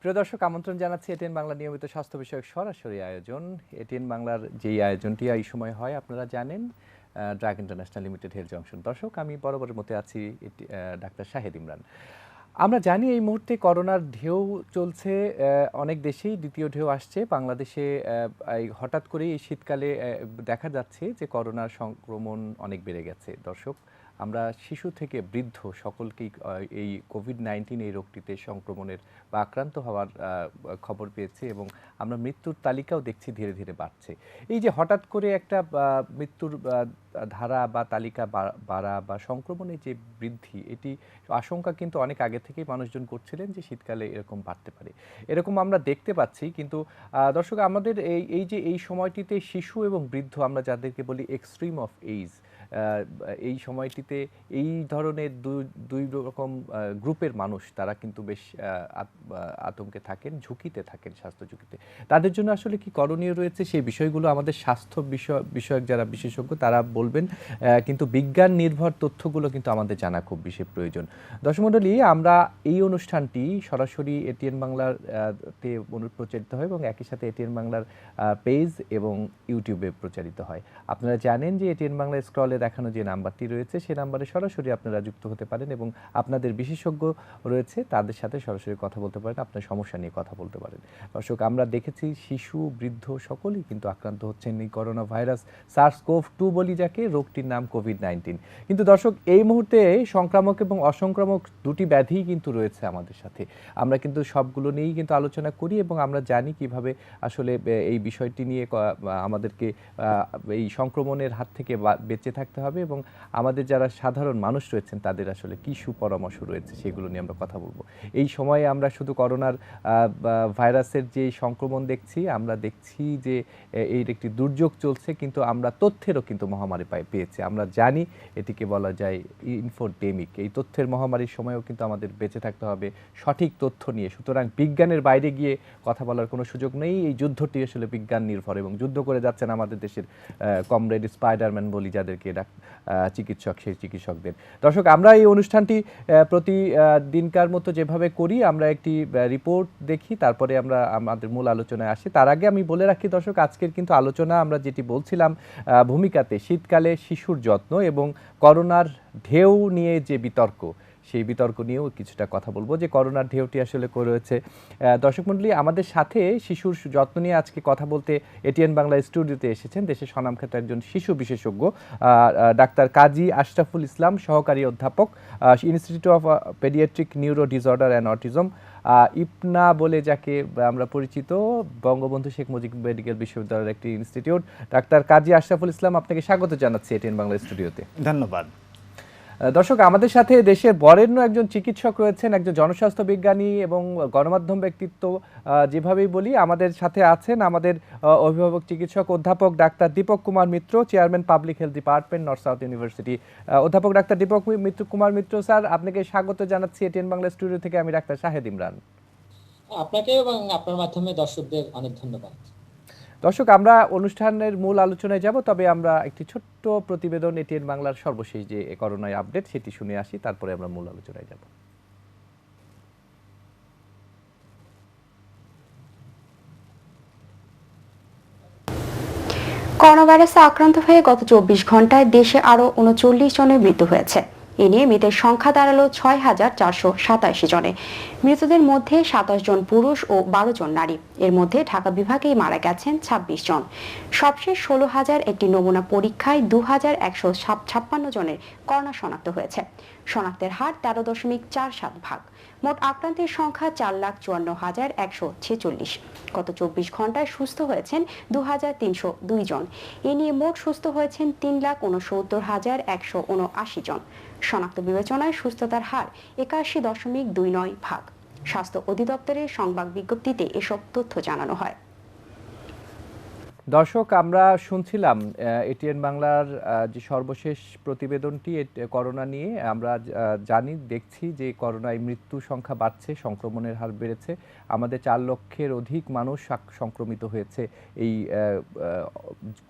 প্রিয় দর্শক, আমন্ত্রণ জানাচ্ছি এটিএন বাংলা নিয়মিত স্বাস্থ্য বিষয়ক সরাসরি আয়োজন। এটিএন বাংলার যেই আয়োজনটি এই সময় হয় আপনারা জানেন, drug international limited health junction. দর্শক, আমি বরাবরের মতো আছি ডাক্তার শাহেদ ইমরান। আমরা জানি এই মুহূর্তে করোনার ঢেউ চলছে অনেক দেশেই, দ্বিতীয় ঢেউ আসছে বাংলাদেশে। এই হঠাৎ করেই এই শীতকালে দেখা যাচ্ছে যে করোনার সংক্রমণ অনেক বেড়ে গেছে। দর্শক, আমরা শিশু থেকে বৃদ্ধ সকলকেই এই কোভিড-19 এই রোগটিতে সংক্রমণের বা আক্রান্ত হওয়ার খবর পেয়েছি এবং আমরা মৃত্যুর তালিকাও দেখছি ধীরে ধীরে বাড়ছে। এই যে হঠাৎ করে একটা মৃত্যুর ধারা বা তালিকা বাড়া বা সংক্রমণের যে বৃদ্ধি, এটি আশঙ্কা কিন্তু অনেক আগে থেকেই মানুষজন করছিলেন যে শীতকালে এরকম বাড়তে পারে, এরকম আমরা দেখতে পাচ্ছি। কিন্তু দর্শক, আমাদের এই সময়টিতে শিশু এবং বৃদ্ধ, আমরা যাদেরকে বলি এক্সট্রিম অফ এইজ, এই সময়টিতে এই ধরনের দুই রকম গ্রুপের মানুষ, তারা কিন্তু বেশ আতঙ্কে থাকেন, ঝুঁকিতে থাকেন, স্বাস্থ্য ঝুঁকিতে। তাদের জন্য আসলে কি করণীয় রয়েছে, সেই বিষয়গুলো আমাদের স্বাস্থ্য বিষয়ক যারা বিশেষজ্ঞ তারা বলবেন, কিন্তু বিজ্ঞান নির্ভর তথ্যগুলো কিন্তু আমাদের জানা খুব বেশি প্রয়োজন। দর্শক মণ্ডলী, আমরা এই অনুষ্ঠানটি সরাসরি এটিএন বাংলার তে প্রচারিত হয় এবং একই সাথে এটিএন বাংলার পেজ এবং ইউটিউবে প্রচারিত হয়। আপনারা জানেন যে এটিএন বাংলা স্ক্রলে দেখানো যে নাম্বারটি রয়েছে, সেই নাম্বারে সরাসরি আপনারা যুক্ত হতে পারেন এবং আপনাদের বিশেষজ্ঞ রয়েছে, তাদের সাথে সরাসরি কথা বলতে পারেন, আপনার সমস্যা নিয়ে কথা বলতে পারেন। দর্শক, আমরা দেখেছি শিশু বৃদ্ধ সকলেই কিন্তু আক্রান্ত হচ্ছেন এই করোনা ভাইরাস, SARS-CoV-2 বলি যাকে, রোগটির নাম কোভিড-19। কিন্তু দর্শক, এই মুহূর্তে সংক্রামক এবং অসংক্রামক দুটি ব্যাধি কিন্তু রয়েছে আমাদের সাথে। আমরা কিন্তু সবগুলো নিয়েই কিন্তু আলোচনা করি এবং আমরা জানি কিভাবে আসলে এই বিষয়টি নিয়ে আমাদেরকে এই সংক্রমণের হাত থেকে বেঁচে থাকতে হবে এবং আমাদের যারা সাধারণ মানুষ রয়েছেন তাদের আসলে কী সুপরামর্শ রয়েছে সেগুলো নিয়ে আমরা কথা বলবো। এই সময়ে আমরা শুধু করোনার ভাইরাসের যে সংক্রমণ দেখছি, আমরা দেখছি যে এর একটি দুর্যোগ চলছে, কিন্তু আমরা তথ্যেরও কিন্তু মহামারী পেয়েছি। আমরা জানি এটিকে বলা যায় ইনফোডেমিক। এই তথ্যের মহামারীর সময়ও কিন্তু আমাদের বেঁচে থাকতে হবে সঠিক তথ্য নিয়ে। সুতরাং বিজ্ঞানের বাইরে গিয়ে কথা বলার কোনো সুযোগ নেই। এই যুদ্ধটি আসলে বিজ্ঞান নির্ভর এবং যুদ্ধ করে যাচ্ছেন আমাদের দেশের কমরেড স্পাইডারম্যান বলি যাদেরকে, চিকিৎসক, সেই চিকিৎসকদের। দর্শক, আমরা এই অনুষ্ঠানটি প্রতিদিনকার মতো যেভাবে করি, আমরা একটি রিপোর্ট দেখি, তারপরে আমরা আমাদের মূল আলোচনায় আসি। তার আগে আমি বলে রাখি দর্শক, আজকের কিন্তু আলোচনা আমরা যেটি বলছিলাম ভূমিকাতে, শীতকালে শিশুর যত্ন এবং করোনার ঢেউ নিয়ে যে বিতর্ক, সেই বিতর্ক নিয়েও কিছুটা কথা বলবো যে করোনার ঢেউটি আসলে রয়েছে। দর্শক মণ্ডলী, আমাদের সাথে শিশুর যত্ন নিয়ে আজকে কথা বলতে এটিএন বাংলা স্টুডিওতে এসেছেন দেশের স্বনামখ্যাত একজন শিশু বিশেষজ্ঞ, ডাক্তার কাজী আশরাফুল ইসলাম, সহকারী অধ্যাপক, institute of pediatric neuro disorder and autism, IPNA বলে যাকে আমরা পরিচিত, বঙ্গবন্ধু শেখ মুজিব মেডিকেল বিশ্ববিদ্যালয়ের একটি ইনস্টিটিউট। ডাক্তার কাজী আশরাফুল ইসলাম, আপনাকে স্বাগত জানাচ্ছি এটিএন বাংলা স্টুডিওতে। ধন্যবাদ। দর্শক, আমাদের সাথে দেশের বরেণ্য একজন চিকিৎসক রয়েছেন, একজন জনস্বাস্থ্য বিজ্ঞানী এবং গণমাধ্যম ব্যক্তিত্ব, যেভাবেই বলি। আমাদের সাথে আছেন আমাদের অভিভাবক চিকিৎসক অধ্যাপক doctor Dipak Kumar Mitra, chairman public health department, north south university. অধ্যাপক ডাক্তার দীপক কুমার মিত্র স্যার, আপনাকে স্বাগত জানাচ্ছি এটিএন বাংলা স্টুডিও থেকে। আমি ডাক্তার শাহেদ ইমরান। আপনাকে এবং আপনার মাধ্যমে দর্শকদের অনেক ধন্যবাদ। দর্শক, আমরা অনুষ্ঠানের মূল আলোচনায় যাব, তবে আমরা একটি ছোট্ট প্রতিবেদন, এটিএন বাংলার সর্বশেষ যে করোনায় আপডেট, সেটি শুনে আসি, তারপরে আমরা মূল আলোচনায় যাব। করোনা ভাইরাসে আক্রান্ত হয়ে গত 24 ঘন্টায় দেশে আরও 39 জনের মৃত্যু হয়েছে। এ নিয়ে মৃতের সংখ্যা দাঁড়ালো 6,487 জনে। মৃতদের মধ্যে 27 জন পুরুষ ও 12 জন নারী। এর মধ্যে ঢাকা বিভাগেই মারা গেছেন 26 জন। সবশেষ 16,000 একটি নমুনা পরীক্ষায় 2,156 জনের করোনা শনাক্ত হয়েছে। শনাক্তের হার 13.47%। মোট আক্রান্তের সংখ্যা 4,54,146। গত 24 ঘন্টায় সুস্থ হয়েছেন 2,302 জন। এ নিয়ে মোট সুস্থ হয়েছেন 3,69,179 জন। শনাক্ত বিবেচনায় সুস্থতার হার 81.29%। স্বাস্থ্য অধিদপ্তরের সংবাদ বিজ্ঞপ্তিতে এসব তথ্য জানানো হয়। দর্শক, আমরা শুনছিলাম এটিএন বাংলার যে সর্বশেষ প্রতিবেদনটি করোনা নিয়ে। আমরা দেখছি যে করোনায় মৃত্যু সংখ্যা বাড়ছে, সংক্রমণের হার বেড়েছে। আমাদের 4 লক্ষের অধিক মানুষ সংক্রমিত হয়েছে এই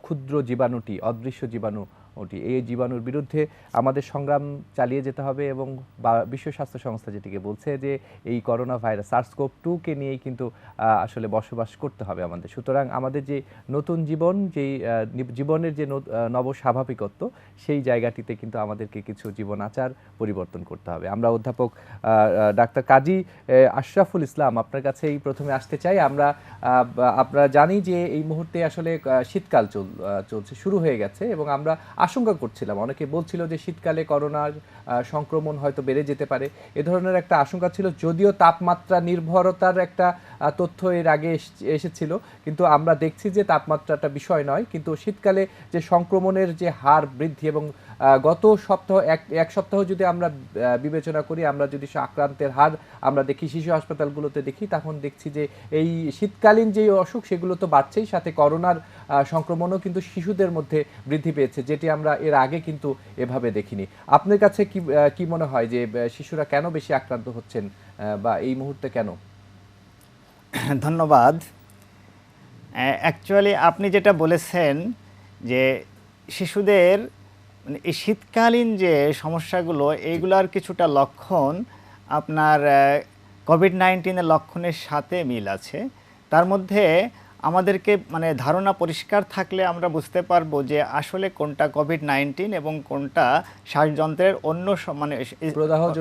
ক্ষুদ্র জীবাণুটি, অদৃশ্য জীবাণু ওটি এই জীবাণুর বিরুদ্ধে আমাদের সংগ্রাম চালিয়ে যেতে হবে এবং বিশ্ব স্বাস্থ্য সংস্থা যেটিকে বলছে যে এই করোনা ভাইরাস SARS-CoV-2 নিয়েই কিন্তু আসলে বসবাস করতে হবে আমাদের। সুতরাং আমাদের যে নতুন জীবন, যেই জীবনের যে নবস্বাভাবিকত্ব, সেই জায়গাটিতে কিন্তু আমাদেরকে কিছু জীবন আচার পরিবর্তন করতে হবে। আমরা অধ্যাপক ডাক্তার কাজী আশরাফুল ইসলাম আপনার কাছেই প্রথমে আসতে চাই। আপনারা জানি যে এই মুহূর্তে আসলে শীতকাল চলছে, শুরু হয়ে গেছে এবং আমরা আশঙ্কা করছিলাম, অনেকে বলছিল যে শীতকালে করোনার সংক্রমণ হয়তো বেড়ে যেতে পারে, এ ধরনের একটা আশঙ্কা ছিল। যদিও তাপমাত্রা নির্ভরতার একটা তথ্য এর আগে এসেছিল, কিন্তু আমরা দেখছি যে তাপমাত্রাটা বিষয় নয়, কিন্তু শীতকালে যে সংক্রমণের যে হার বৃদ্ধি এবং গত সপ্তাহ এক সপ্তাহ যদি আমরা বিবেচনা করি, আমরা যদি আক্রান্তের হার আমরা দেখি শিশু হাসপাতালগুলোতে দেখি, তখন দেখছি যে এই শীতকালীন যে অসুখ সেগুলো তো বাড়ছেই, সাথে করোনার সংক্রমণও কিন্তু শিশুদের মধ্যে বৃদ্ধি পেয়েছে, যেটি আমরা এর আগে কিন্তু এভাবে দেখিনি। আপনার কাছে কি মনে হয় যে শিশুরা কেন বেশি আক্রান্ত হচ্ছেন বা এই মুহূর্তে কেন? ধন্যবাদ। অ্যাকচুয়ালি আপনি যেটা বলেছেন যে শিশুদের মানে এই শীতকালীন যে সমস্যাগুলো, এইগুলার কিছুটা লক্ষণ আপনার কোভিড-19 লক্ষণের সাথে মিল আছে। তার মধ্যে আমাদেরকে মানে ধারণা পরিষ্কার থাকলে আমরা বুঝতে পারবো যে আসলে কোনটা কোভিড-19 এবং কোনটা শ্বাসযন্ত্রের অন্য মানে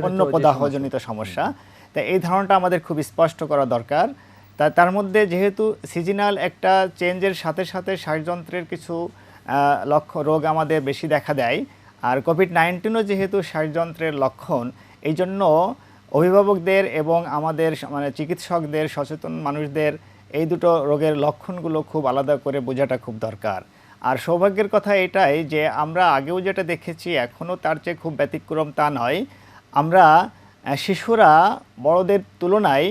অন্য প্রদাহজনিত সমস্যা। তা এই ধারণাটা আমাদের খুব স্পষ্ট করা দরকার। তার মধ্যে যেহেতু সিজনাল একটা চেঞ্জের সাথে সাথে শ্বাসযন্ত্রের কিছু রোগ আমাদের বেশি দেখা দেয়, আর কোভিড-19ও যেহেতু শ্বাসযন্ত্রের লক্ষণ, এই জন্য অভিভাবকদের এবং আমাদের মানে চিকিৎসকদের, সচেতন মানুষদের এই দুটো রোগের লক্ষণগুলো খুব আলাদা করে বোঝাটা খুব দরকার। আর সৌভাগ্যের কথা এটাই যে আমরা আগেও যেটা দেখেছি, এখনও তার চেয়ে খুব ব্যতিক্রম তা নয়। আমরা শিশুরা বড়দের তুলনায়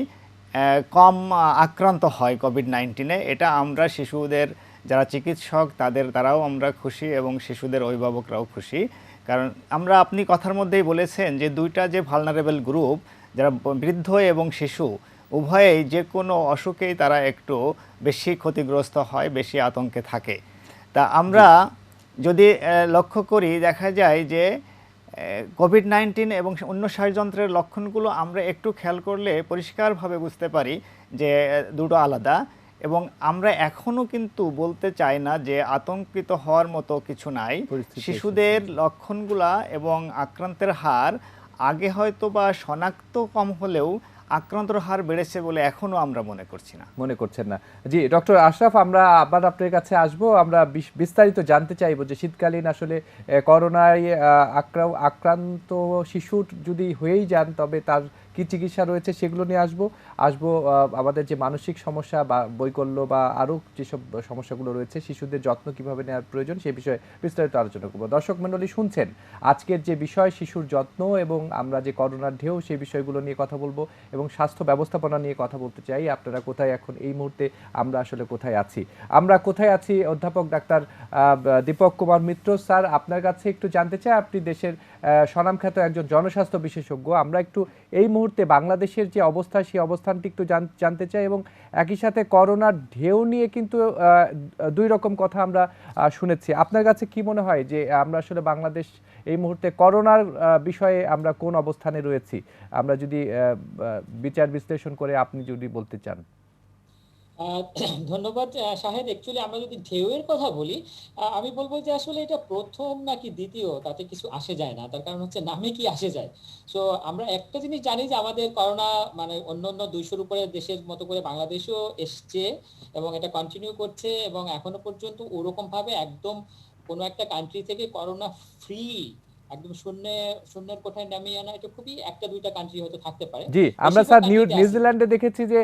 কম আক্রান্ত হয় কোভিড-19। এটা আমরা শিশুদের যারা চিকিৎসক তারাও আমরা খুশি এবং শিশুদের অভিভাবকরাও খুশি। কারণ আপনি কথার মধ্যেই বলেছেন যে দুইটা যে ভালনারেবল গ্রুপ, যারা বৃদ্ধ এবং শিশু, উভয়েই যে কোনো অসুখেই তারা একটু বেশি ক্ষতিগ্রস্ত হয়, বেশি আতঙ্কে থাকে। তা আমরা যদি লক্ষ্য করি, দেখা যায় যে কোভিড-19 এবং অন্য শ্বাসযন্ত্রের লক্ষণগুলো আমরা একটু খেয়াল করলে পরিষ্কারভাবে বুঝতে পারি যে দুটো আলাদা। এবং আমরা এখনও কিন্তু বলতে চাই না যে আতঙ্কিত হওয়ার মতো কিছু নাই। শিশুদের লক্ষণগুলা এবং আক্রান্তের হার আগে হয়তো বা শনাক্ত কম হলেও আক্রান্তর হার বেড়েছে বলে এখনো আমরা মনে করছেন না। জি ডক্টর আশরাফ, আমরা আবার আপনার কাছে আসবো। আমরা বিস্তারিত জানতে চাইবো যে শীতকালীন আসলে করোনায় আক্রান্ত শিশু যদি হয়েই যান, তবে তার কি চিকিৎসা রয়েছে সেগুলো নিয়ে আসবো আমাদের যে মানসিক সমস্যা বা বৈকল্য বা আরও যেসব সমস্যাগুলো রয়েছে, শিশুদের যত্ন কিভাবে নেওয়ার প্রয়োজন সেই বিষয়ে বিস্তারিত আলোচনা করবো। দর্শক মণ্ডলী শুনছেন আজকের যে বিষয় শিশুর যত্ন এবং আমরা যে করোনার ঢেউ, সেই বিষয়গুলো নিয়ে কথা বলবো এবং স্বাস্থ্য ব্যবস্থাপনা নিয়ে কথা বলতে চাই। আপনারা কোথায় এখন এই মুহূর্তে, আমরা আসলে কোথায় আছি অধ্যাপক ডাক্তার দীপক কুমার মিত্র স্যার, আপনার কাছে একটু জানতে চাই। আপনি দেশের স্বনামখ্যাত একজন জনস্বাস্থ্য বিশেষজ্ঞ। আমরা একটু এই মুহূর্তে বাংলাদেশের যে অবস্থা, সেই অবস্থানটি একটু জানতে চাই এবং একই সাথে করোনার ঢেউ নিয়ে কিন্তু দুই রকম কথা আমরা শুনেছি। আপনার কাছে কি মনে হয় যে আমরা আসলে বাংলাদেশ এই মুহূর্তে করোনার বিষয়ে আমরা কোন অবস্থানে রয়েছি, আমরা যদি বিচার বিশ্লেষণ করে আপনি যদি বলতে চান? ধন্যবাদ শাহেদ। অ্যাকচুয়ালি আমরা যদি ঢেউয়ের কথা বলি, আমি বলবো যে আসলে এটা প্রথম নাকি দ্বিতীয় তাতে কিছু আসে যায় না, তার কারণ হচ্ছে নামে কি আসে যায়। সো আমরা একটা জিনিস জানি যে আমাদের করোনা মানে অন্যান্য 200-র উপরে দেশের মতো করে বাংলাদেশেও এসছে এবং এটা কন্টিনিউ করছে, এবং এখনো পর্যন্ত ওরকম ভাবে একদম কোনো একটা কান্ট্রি থেকে করোনা ফ্রি একদম শূন্যের কোঠায় নামিয়ে আনা, এটা খুবই একটা দুইটা কান্ট্রি হয়তো থাকতে পারে। জি, আমরা স্যার নিউজিল্যান্ডে দেখেছি যে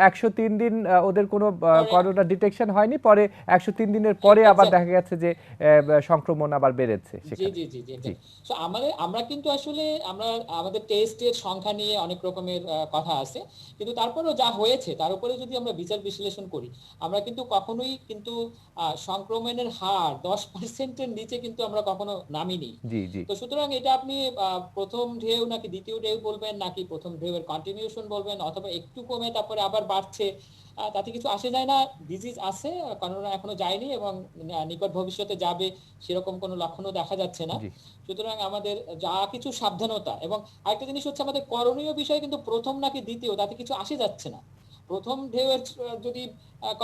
103 দিন ওদের কোনো করোনা ডিটেকশন হয়নি, পরে 103 দিনের পরে আবার দেখা গেছে যে সংক্রমণ আবার বেড়েছে সেখানে। জি জি জি জি। সো আমরা কিন্তু আসলে আমাদের টেস্টের সংখ্যা নিয়ে অনেক রকমের কথা আছে, কিন্তু তারপরেও যা হয়েছে তার উপরে যদি আমরা বিচার বিশ্লেষণ করি, আমরা কিন্তু কখনোই কিন্তু সংক্রমণের হার 10%-এর নিচে কিন্তু আমরা কখনো নামিনি। জি জি তো সুতরাং এটা আপনি প্রথম ঢেউ নাকি দ্বিতীয় ঢেউ বলবেন, নাকি প্রথম ঢেউয়ের কন্টিনিউশন বলবেন, অথবা একটু কমে তারপরে আবার বাড়ছে, তাতে কিছু আসে যায় না। ডিজিজ আছে, করোনা এখনো যায়নি এবং নিকট ভবিষ্যতে যাবে সেরকম কোনো লক্ষণও দেখা যাচ্ছে না। জি সুতরাং আমাদের যা কিছু সাবধানতা, এবং আরেকটা জিনিস হচ্ছে আমাদের করণীয় বিষয় কিন্তু প্রথম নাকি দ্বিতীয় তাতে কিছু আসে যাচ্ছে না। প্রথম ঢেউয়ের যদি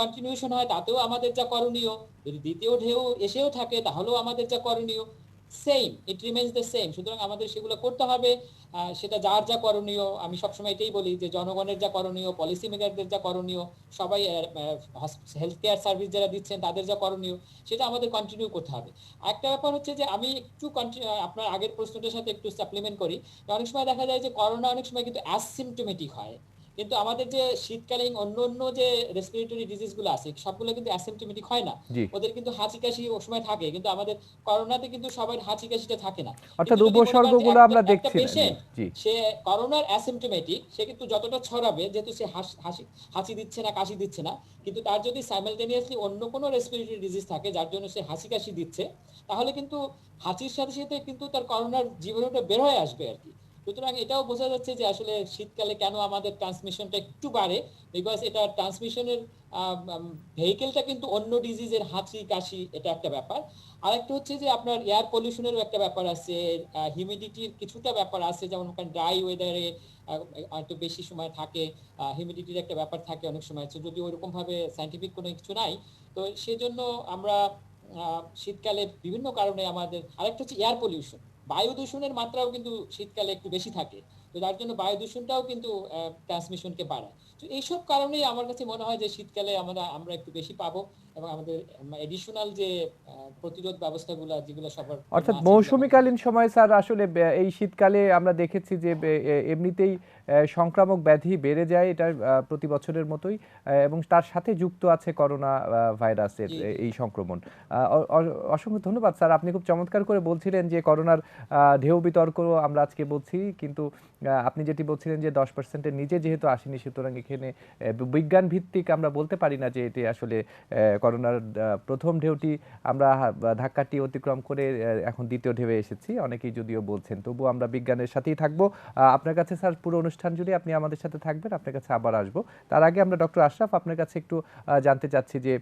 কন্টিনিউশন হয় তাতেও আমাদের যা করণীয়, যদি দ্বিতীয় ঢেউ এসেও থাকে তাহলেও আমাদের যা করণীয় same, it remains the same. সুতরাং আমাদের সেগুলো করতে হবে। সেটা যার যা করণীয়, আমি সবসময় এটাই বলি যে জনগণের যা করণীয়, পলিসি মেকারদের যা করণীয়, সবাই হেলথ কেয়ার সার্ভিস যারা দিচ্ছেন তাদের যা করণীয়, সেটা আমাদের কন্টিনিউ করতে হবে। আরেকটা ব্যাপার হচ্ছে যে আমি একটু আপনার আগের প্রশ্নটার সাথে একটু সাপ্লিমেন্ট করি। অনেক সময় দেখা যায় যে করোনা অনেক সময় কিন্তু অ্যাসিমটোমেটিক হয়, কিন্তু আমাদের যে শীতকালীন অন্য অন্য যে রেসপিরেটরি ডিজিজ গুলো আছে সবগুলো কিন্তু অ্যাসিমটোমেটিক হয় না। জি ওদের কিন্তু হাঁচি কাশি ও সময় থাকে, কিন্তু আমাদের করোনাতে কিন্তু সবার হাঁচি কাশিটা থাকে না। অর্থাৎ কিন্তু যদি মনে করেন যে উপসর্গগুলো আমরা একটা দেখছি না। জি পেশেন্ট জি সে করোনার অ্যাসিমটোমেটিক, সে কিন্তু যতটা ছড়াবে, যেহেতু সে হাঁচি দিচ্ছে না, কাশি দিচ্ছে না, কিন্তু তার যদি সাইমালটেনিয়াসলি অন্য কোনো রেসপিরেটরি ডিজিজ থাকে যার জন্য সে হাঁচি কাশি দিচ্ছে, তাহলে কিন্তু হাঁচির সাথে সাথে কিন্তু তার করোনার জীবাণুটা বের হয়ে আসবে আর কি। সুতরাং এটাও বোঝা যাচ্ছে যে আসলে শীতকালে কেন আমাদের ট্রান্সমিশনটা একটু বাড়ে, বিকজ এটা ট্রান্সমিশনের ভেহিকেলটা কিন্তু অন্য ডিজিজের হাঁচি কাশি, এটা একটা ব্যাপার। আরেকটা হচ্ছে যে আপনার এয়ার পলিউশনেরও একটা ব্যাপার আছে, হিউমিডিটির কিছুটা ব্যাপার আছে, যেমন ড্রাই ওয়েদারে একটু বেশি সময় থাকে, হিউমিডিটির একটা ব্যাপার থাকে অনেক সময়, যদি ওইরকম ভাবে সাইন্টিফিক কোনো কিছু নাই। তো সেজন্য আমরা শীতকালে বিভিন্ন কারণে আমাদের, আরেকটা হচ্ছে এয়ার পলিউশন, বায়ু দূষণের মাত্রাও কিন্তু শীতকালে একটু বেশি থাকে, তো যার জন্য বায়ু দূষণটাও কিন্তু ট্রান্সমিশনকে বাড়ায়। তো এইসব কারণেই আমার কাছে মনে হয় যে শীতকালে আমরা একটু বেশি পাবো, এবং আমাদের এডিশনাল যে প্রতিরোধ ব্যবস্থাগুলো যেগুলো সবার জন্য অর্থাৎ আছে, এগুলো আমাদের মৌসুমীকালীন সময় স্যার আসলে এই শীতকালে আমরা দেখেছি যে এমনিতেই সংক্রামক ব্যাধি বেড়ে যায়, এটা প্রতি বছরের মতোই, এবং তার সাথে যুক্ত আছে করোনা ভাইরাসের জি জি এই সংক্রমণ। অসংখ্য ধন্যবাদ স্যার, আপনি খুব চমৎকার করে বলছিলেন যে করোনার ঢেউ বিতর্ক আমরা আজকে বলছি, কিন্তু আপনি যেটি বলছিলেন যে 10%-এর নিচে যেহেতু আসেনি, সুতরাং এখানে বিজ্ঞান ভিত্তিক আমরা বলতে পারি না যে এটি আসলে করোনার প্রথম ঢেউটি আমরা ধাক্কাটি অতিক্রম করে এখন দ্বিতীয় ঢেউয়ে এসেছি অনেকেই যদিও বলছেন, তবু আমরা বিজ্ঞানের সাথেই থাকবো। আপনার কাছে স্যার পুরো অনুষ্ঠান জুড়ে আপনি আমাদের সাথে থাকবেন, আপনার কাছে আবার আসবো। তার আগে আমরা ডক্টর আশরাফ আপনার কাছে একটু জানতে চাচ্ছি যে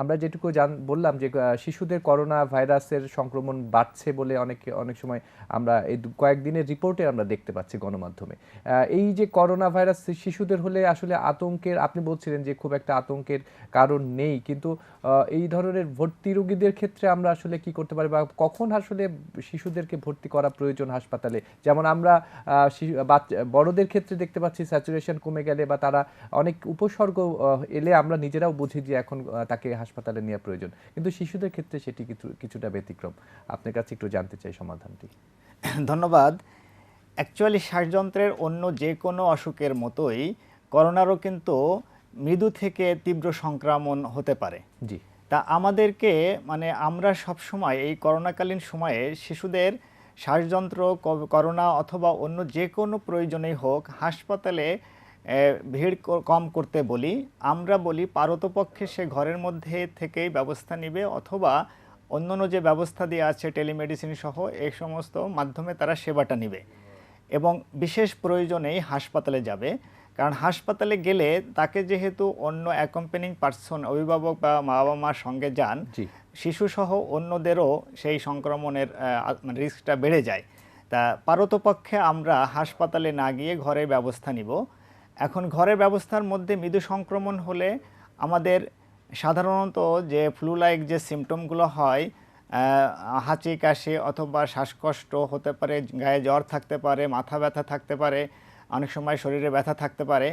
আমরা যেটুকু বললাম যে শিশুদের করোনা ভাইরাসের সংক্রমণ বাড়ছে বলে অনেক সময় আমরা এই কয়েকদিনের রিপোর্টে আমরা দেখতে পাচ্ছি গণমাধ্যমে। এই যে করোনা ভাইরাস শিশুদের হলে আসলে আতঙ্কের, আপনি বলছিলেন যে খুব একটা আতঙ্কের কারণ নেই, কিন্তু এই ধরনের ভর্তি রোগীদের ক্ষেত্রে আমরা আসলে কি করতে পারি, বা কখন আসলে শিশুদেরকে ভর্তি করা প্রয়োজন হাসপাতালে? যেমন আমরা বড়দের ক্ষেত্রে দেখতে পাচ্ছি স্যাচুরেশন কমে গেলে বা তারা অনেক উপসর্গ এলে আমরা নিজেরাও বুঝি যে এখন তাকে হাসপাতালে নেওয়া প্রয়োজন, কিন্তু শিশুদের ক্ষেত্রে সেটি কিছুটা ব্যতিক্রম। আপনার কাছে একটু জানতে চাই সমাধানটি। ধন্যবাদ। অ্যাকচুয়ালি শ্বাসযন্ত্রের অন্য যে কোনো অসুখের মতোই করোনারও কিন্তু মৃদু থেকে তীব্র সংক্রমণ হতে পারে। জি তা আমাদেরকে আমরা সবসময় এই করোনাকালীন সময়ে শিশুদের শ্বাসযন্ত্র, করোনা অথবা অন্য যে কোনো প্রয়োজনেই হোক হাসপাতালে ভিড় কম করতে বলি। আমরা বলি পারতপক্ষে সে ঘরের মধ্যে থেকেই ব্যবস্থা নেবে, অথবা অন্যান্য যে ব্যবস্থা দেওয়া আছে টেলিমেডিসিন সহ এই সমস্ত মাধ্যমে তারা সেবাটা নেবে, এবং বিশেষ প্রয়োজনেই হাসপাতালে যাবে। কারণ হাসপাতালে গেলে তাকে যেহেতু অন্য অ্যাকম্পানিং পার্সন, অভিভাবক বা মা বাবা মার সঙ্গে যান, জি শিশুসহ অন্যদেরও সেই সংক্রমণের রিস্কটা বেড়ে যায়। তা পারতপক্ষে আমরা হাসপাতালে না গিয়ে ঘরে ব্যবস্থা নিব। এখন ঘরের ব্যবস্থার মধ্যে মৃদু সংক্রমণ হলে আমাদের সাধারণত যে ফ্লু লাইক যে সিমটমগুলো হয়, হাঁচি কাশি অথবা শ্বাসকষ্ট হতে পারে, গায়ে জ্বর থাকতে পারে, মাথা ব্যথা থাকতে পারে, অনেক সময় শরীরে ব্যথা থাকতে পারে।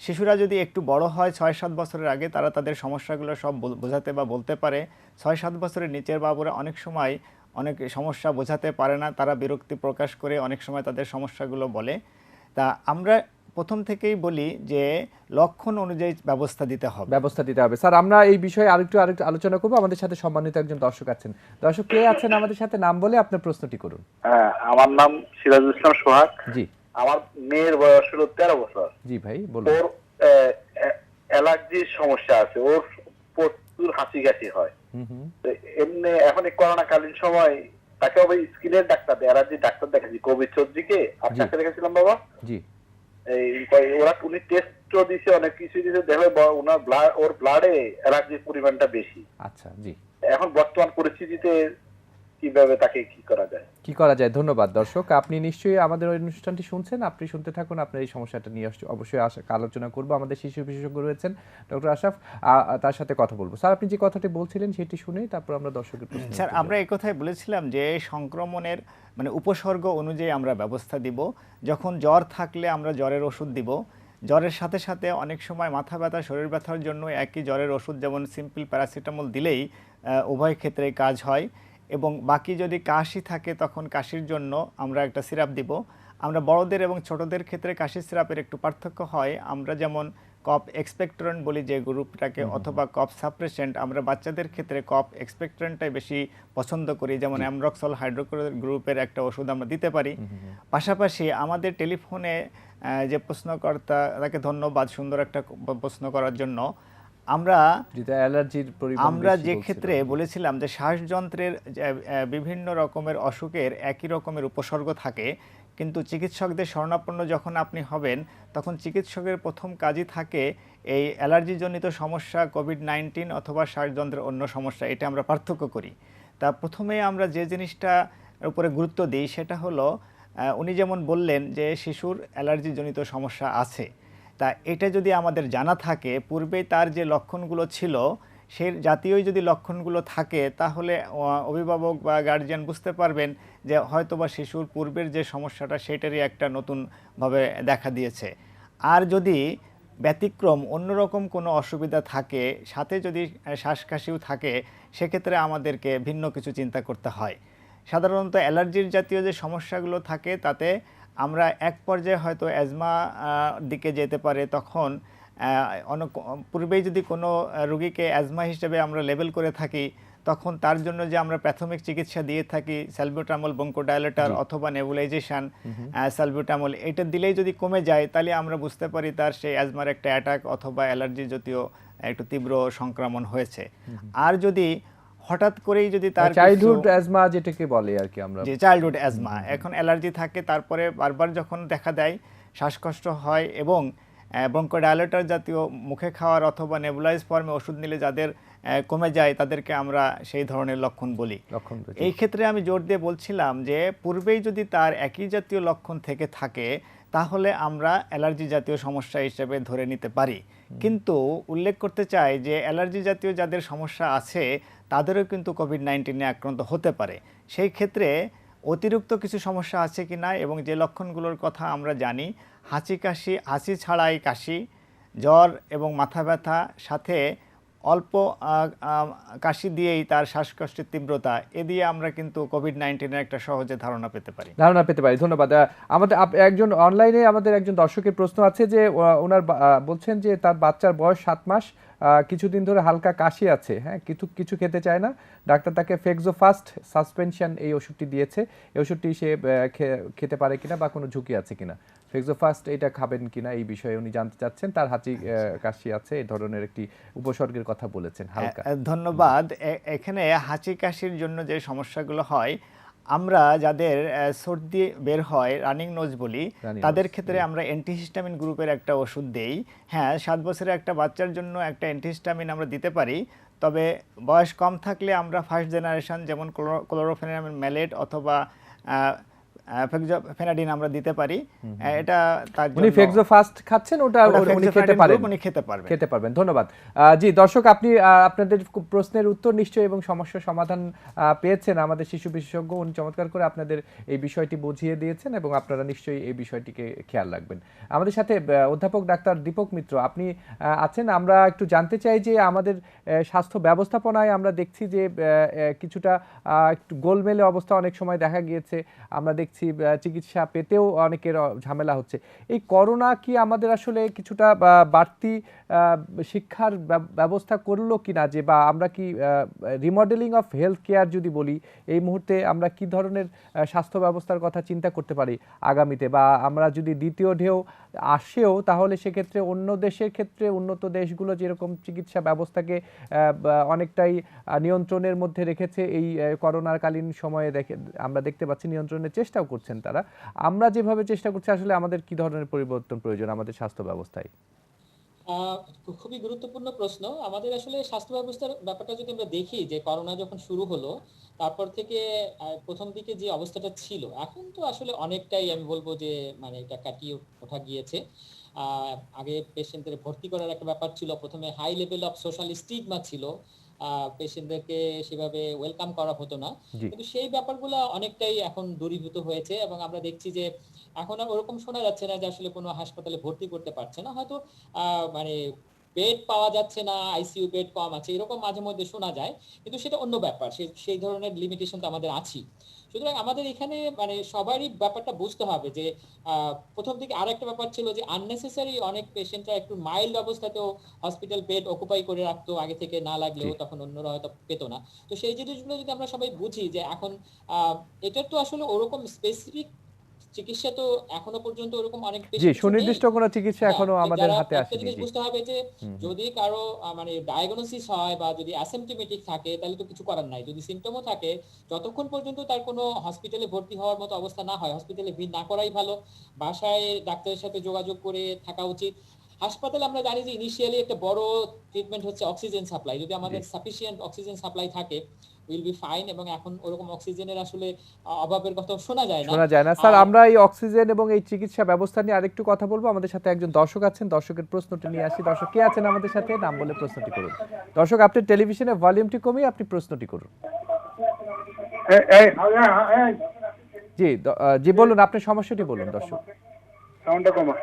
শিশুরা যদি একটু বড় হয় 6-7 বছরের আগে, তারা তাদের সমস্যাগুলো সব বোঝাতে বা বলতে পারে। 6-7 বছরের নিচের বাবুরা অনেক সময় অনেক সমস্যা বোঝাতে পারে না, তারা বিরক্তি প্রকাশ করে অনেক সময় তাদের সমস্যাগুলো বলে। তা আমরা প্রথম থেকেই বলি যে লক্ষণ অনুযায়ী ব্যবস্থা দিতে হবে। স্যার আমরা এই বিষয়ে আরেকটু আলোচনা করবো। আমাদের সাথে সম্মানিত একজন দর্শক আছেন। দর্শক কে আছেন আমাদের সাথে, নাম বলে আপনার প্রশ্নটি করুন। হ্যাঁ, আমার নাম সিরাজুল ইসলাম সোহাগ। জি আমার মেয়ের বয়স হলো 13 বছর। জি ভাই বলুন। ওর অ্যালার্জির সমস্যা আছে, ওর প্রচুর হাঁচি কাশি হয়। হুম হুম তো এমনি এখন এই করোনা কালীন সময় তাকে আবার স্কিনের ডাক্তার, অ্যালার্জি ডাক্তার দেখাচ্ছি, কবির চৌধুরীকে। আপনাকে দেখেছিলাম বাবা। জি উনি টেস্টও দিছে, অনেক কিছু দিছে, দেখলে ওর ব্লাডে অ্যালার্জির পরিমাণটা বেশি। আচ্ছা জি, এখন বর্তমান পরিস্থিতিতে কিভাবে তাকে কি করা যায়? কি করা যায়? ধন্যবাদ দর্শক, আপনি নিশ্চয়ই আমাদের ওই অনুষ্ঠানটি শুনছেন, আপনি শুনতে থাকুন, আপনার এই সমস্যাটা নিয়ে অবশ্যই আলোচনা করব। আমাদের শিশু বিশেষজ্ঞ রয়েছেন ডক্টর আশরাফ, তার সাথে কথা বলবো। স্যার আপনি যে কথাটি বলছিলেন সেটি শুনেই তারপর আমরা দর্শকের প্রশ্ন। স্যার আমরা এই কথাই বলেছিলাম যে সংক্রমণের মানে উপসর্গ অনুযায়ী আমরা ব্যবস্থা দিব। যখন জ্বর থাকলে আমরা জ্বরের ওষুধ দিব। জ্বরের সাথে সাথে অনেক সময় মাথা ব্যথা, শরীর ব্যথার জন্য একই জ্বরের ওষুধ, যেমন সিম্পল প্যারাসিটামল দিলেই উভয় ক্ষেত্রে কাজ হয়। এবং বাকি যদি কাশি থাকে তখন কাশির জন্য আমরা একটা সিরাপ দিব। আমরা বড়দের এবং ছোটদের ক্ষেত্রে কাশির সিরাপের একটু পার্থক্য হয়। আমরা যেমন কফ এক্সপেক্টরেন্ট বলি যে গ্রুপটাকে, অথবা কফ সাপ্রেসেন্ট, আমরা বাচ্চাদের ক্ষেত্রে কফ এক্সপেক্টরেন্টটাই বেশি পছন্দ করি, যেমন অ্যামরক্সল হাইড্রোক্লোরাইড গ্রুপের একটা ওষুধ আমরা দিতে পারি। পাশাপাশি আমাদের টেলিফোনে যে প্রশ্নকর্তা, তাকে ধন্যবাদ সুন্দর একটা প্রশ্ন করার জন্য। আমরা অ্যালার্জির পরিমাণ আমরা যে ক্ষেত্রে বলেছিলাম যে শ্বাসযন্ত্রের বিভিন্ন রকমের অসুখের একই রকমের উপসর্গ থাকে, কিন্তু চিকিৎসকদের শরণাপন্ন যখন আপনি হবেন তখন চিকিৎসকের প্রথম কাজই থাকে এই অ্যালার্জিজনিত সমস্যা, কোভিড-19 অথবা শ্বাসযন্ত্রের অন্য সমস্যা, এটা আমরা পার্থক্য করি। তা প্রথমে আমরা যে জিনিসটা উপরে গুরুত্ব দিই সেটা হলো, উনি যেমন বললেন যে শিশুর অ্যালার্জিজনিত সমস্যা আছে, তা এটা যদি আমাদের জানা থাকে, পূর্বেই তার যে লক্ষণগুলো ছিল সেই জাতীয় যদি লক্ষণগুলো থাকে, তাহলে অভিভাবক বা গার্জিয়ান বুঝতে পারবেন যে হয়তোবা শিশুর পূর্বের যে সমস্যাটা সেটারই একটা নতুনভাবে দেখা দিয়েছে। আর যদি ব্যতিক্রম অন্যরকম কোনো অসুবিধা থাকে, সাথে যদি শ্বাসকাশিও থাকে, সেক্ষেত্রে আমাদেরকে ভিন্ন কিছু চিন্তা করতে হয়। সাধারণত অ্যালার্জির জাতীয় যে সমস্যাগুলো থাকে তাতে আমরা এক পর্যায়ে হয়তো অ্যাজমা দিকে যেতে পারে। তখন পূর্বেই যদি কোনো রোগীকে অ্যাজমা হিসেবে আমরা লেবেল করে থাকি, তখন তার জন্য যে আমরা প্রাথমিক চিকিৎসা দিয়ে থাকি স্যালবিউটামল, ব্রঙ্কোডাইলেটর অথবা নেবুলাইজেশন স্যালবিউটামল, এটা দিলেই যদি কমে যায় তাহলে আমরা বুঝতে পারি তার সেই অ্যাজমার একটা অ্যাটাক অথবা অ্যালার্জি জাতীয় একটু তীব্র সংক্রমণ হয়েছে। আর যদি হঠাৎ করেই যদি তার চাইল্ডহুড অ্যাজমা যেটাকে বলে আর কি, আমরা যে চাইল্ডহুড অ্যাজমা, এখন অ্যালার্জি থাকে, তারপরে বারবার যখন দেখা দেয়, শ্বাসকষ্ট হয় এবং ব্রঙ্কোডাইলেটর জাতীয় মুখে খাওয়ার অথবা নেবুলাইজ ফর্মে ওষুধ নিলে যাদের কমে যায় তাদেরকে আমরা সেই ধরনের লক্ষণ বলি। এই ক্ষেত্রে আমি জোর দিয়ে বলছিলাম যে পূর্বেই যদি তার একই জাতীয় লক্ষণ থেকে থাকে তাহলে আমরা অ্যালার্জি জাতীয় সমস্যা হিসেবে ধরে নিতে পারি। কিন্তু উল্লেখ করতে চাই যে অ্যালার্জি জাতীয় যাদের সমস্যা আছে তাদেরও কিন্তু কোভিড-19 আক্রান্ত হতে পারে। সেই ক্ষেত্রে অতিরিক্ত কিছু সমস্যা আছে কি না এবং যে লক্ষণগুলোর কথা আমরা জানি, হাঁচি ছাড়াই কাশি, জ্বর এবং মাথা ব্যথা, সাথে অল্প কাশি দিয়েই তার শ্বাসকষ্টের তীব্রতা, এ দিয়ে আমরা কিন্তু কোভিড-19 একটা সহজে ধারণা পেতে পারি। ধন্যবাদ। আমাদের একজন অনলাইনে আমাদের একজন দর্শকের প্রশ্ন আছে যে ওনার বলছেন যে তার বাচ্চার বয়স 7 মাস, কিছুদিন ধরে হালকা কাশি আছে, হ্যাঁ, কিছু খেতে চায় না। ডাক্তার তাকে ফেক্সোফাস্ট সাসপেনশন এই ওষুধটি দিয়েছে, এই ওষুধটি সে খেতে পারে কিনা বা কোনো ঝুঁকি আছে কিনা, ফেক্সোফাস্ট এটা খাবেন কিনা, এই বিষয়ে উনি জানতে চাচ্ছেন। তার কাশি আছে, এই ধরনের একটি উপসর্গের কথা বলেছেন হালকা। ধন্যবাদ। এখানে হাঁচি কাশির জন্য যে সমস্যাগুলো হয়, আমরা যাদের সর্দি বের হয়, রানিং নোজ বলি, তাদের ক্ষেত্রে আমরা অ্যান্টিহিস্টামিন গ্রুপের একটা ওষুধ দেই। হ্যাঁ, 7 বছরের একটা বাচ্চার জন্য একটা অ্যান্টিহিস্টামিন আমরা দিতে পারি, তবে বয়স কম থাকলে আমরা ফার্স্ট জেনারেশন যেমন ক্লোরোফেনামিন ম্যালেট অথবা ফেনাডিন আমরা দিতে পারি। এটা তার জন্য উনি ফেক্সোফাস্ট খাচ্ছেন, ওটা উনি খেতে পারবেন। ধন্যবাদ। জি দর্শক, আপনি আপনাদের প্রশ্নের উত্তর নিশ্চয়ই এবং সমস্যার সমাধান পেয়েছেন। আমাদের শিশু বিশেষজ্ঞ উনি চমৎকার করে আপনাদের এই বিষয়টি বুঝিয়ে দিয়েছেন এবং আপনারা নিশ্চয়ই এই বিষয়টিকে খেয়াল রাখবেন। আমাদের সাথে অধ্যাপক ডাক্তার দীপক মিত্র আপনি আছেন। আমরা একটু জানতে চাই যে আমাদের স্বাস্থ্য ব্যবস্থাপনায় আমরা দেখছি যে কিছুটা একটু গোলমেলে অবস্থা অনেক সময় দেখা গিয়েছে। আমরা দেখছি দেখছি চিকিৎসা পেতেও অনেকের ঝামেলা হচ্ছে। এই করোনা কি আমাদের আসলে কিছুটা বাড়তি শিক্ষার ব্যবস্থা করলো কিনা, যে বা আমরা কি রিমডেলিং অফ হেলথ কেয়ার যদি বলি, এই মুহূর্তে আমরা কি ধরনের স্বাস্থ্য ব্যবস্থার কথা চিন্তা করতে পারি আগামীতে, বা আমরা যদি দ্বিতীয় ঢেউ আসেও তাহলে সেক্ষেত্রে অন্য দেশের ক্ষেত্রে উন্নত দেশগুলো যেরকম চিকিৎসা ব্যবস্থাকে অনেকটাই নিয়ন্ত্রণের মধ্যে রেখেছে, এই করোনাকালীন সময়ে আমরা দেখতে পাচ্ছি নিয়ন্ত্রণের চেষ্টাও করছেন তারা। আমরা যেভাবে চেষ্টা করছি, আসলে আমাদের কি ধরনের পরিবর্তন প্রয়োজন আমাদের স্বাস্থ্য ব্যবস্থায়? খুবই গুরুত্বপূর্ণ প্রশ্ন। আমাদের আসলে স্বাস্থ্য ব্যবস্থার ব্যাপারটা যদি আমরা দেখি, যে করোনা যখন শুরু হলো তারপর থেকে প্রথম দিকে যে অবস্থাটা ছিল, এখন তো আসলে অনেকটাই আমি বলবো যে মানে এটা কাটিয়ে ওঠা গিয়েছে। আগে পেশেন্টদের ভর্তি করার একটা ব্যাপার ছিল, প্রথমে high level of social stigma ছিল, পেশেন্টদেরকে সেভাবে ওয়েলকাম করা হতো না, জি কিন্তু সেই ব্যাপারগুলো অনেকটাই এখন দূরীভূত হয়েছে এবং আমরা দেখছি যে এখন আর ওরকম শোনা যাচ্ছে না যে আসলে কোনো হাসপাতালে ভর্তি করতে পারছে না, হয়তো মানে বেড পাওয়া যাচ্ছে না, আইসিইউ বেড কম আছে, এরকম মাঝে মধ্যে শোনা যায়, কিন্তু সেটা অন্য ব্যাপার, সেই ধরনের লিমিটেশন তো আমাদের আছে। সুতরাং আমাদের এখানে মানে সবারই ব্যাপারটা বুঝতে হবে যে প্রথম দিকে আরেকটা ব্যাপার ছিল যে আননেসেসারি অনেক পেশেন্টরা একটু মাইল্ড অবস্থাতেও হসপিটাল বেড অকুপাই করে রাখতো আগে থেকে, না লাগলেও জি তখন অন্যরা হয়তো পেত না। তো সেই জিনিসগুলো যদি আমরা সবাই বুঝি যে এখন এটার তো আসলে ওরকম স্পেসিফিক চিকিৎসা তো এখনো পর্যন্ত ওরকম অনেক জি বেশি কিছু নেই। সুনির্দিষ্ট কোনো চিকিৎসা হ্যাঁ, এখনো যে আমাদের যারা হাতে একটা আসেনি। জিনিস জি বুঝতে হবে যে হুম হুম যদি কারো মানে ডায়াগনোসিস হয় বা যদি অ্যাসিম্পটোমেটিক থাকে তাহলে তো কিছু করার নাই। যদি সিম্পটমও থাকে, যতক্ষণ পর্যন্ত তার কোনো হসপিটালে ভর্তি হওয়ার মতো অবস্থা না হয়, হসপিটালে ভিড় না করাই ভালো। বাসায় ডাক্তারের সাথে যোগাযোগ করে থাকা উচিত। হাসপাতালে আমরা জানি যে ইনিশিয়ালি একটা বড় ট্রিটমেন্ট হচ্ছে অক্সিজেন সাপ্লাই। যদি জি আমাদের সাফিসিয়েন্ট অক্সিজেন সাপ্লাই থাকে, উইল বি ফাইন, এবং এখন ওরকম অক্সিজেনের আসলে অভাবের কথা শোনা যায় না। শোনা যায় না স্যার। আর আমরা এই অক্সিজেন এবং এই চিকিৎসা ব্যবস্থা নিয়ে আরেকটু কথা বলবো। আমাদের সাথে একজন দর্শক আছেন, দর্শকের প্রশ্নটি নিয়ে আসি। দর্শক কে আছেন আমাদের সাথে, নাম বলে প্রশ্নটি করুন। দর্শক, আপনি টেলিভিশনের ভলিউমটি কমিয়ে আপনি প্রশ্নটি করুন। জি জি বলুন, আপনার সমস্যাটি বলুন দর্শক। সাউন্ডটা কমা।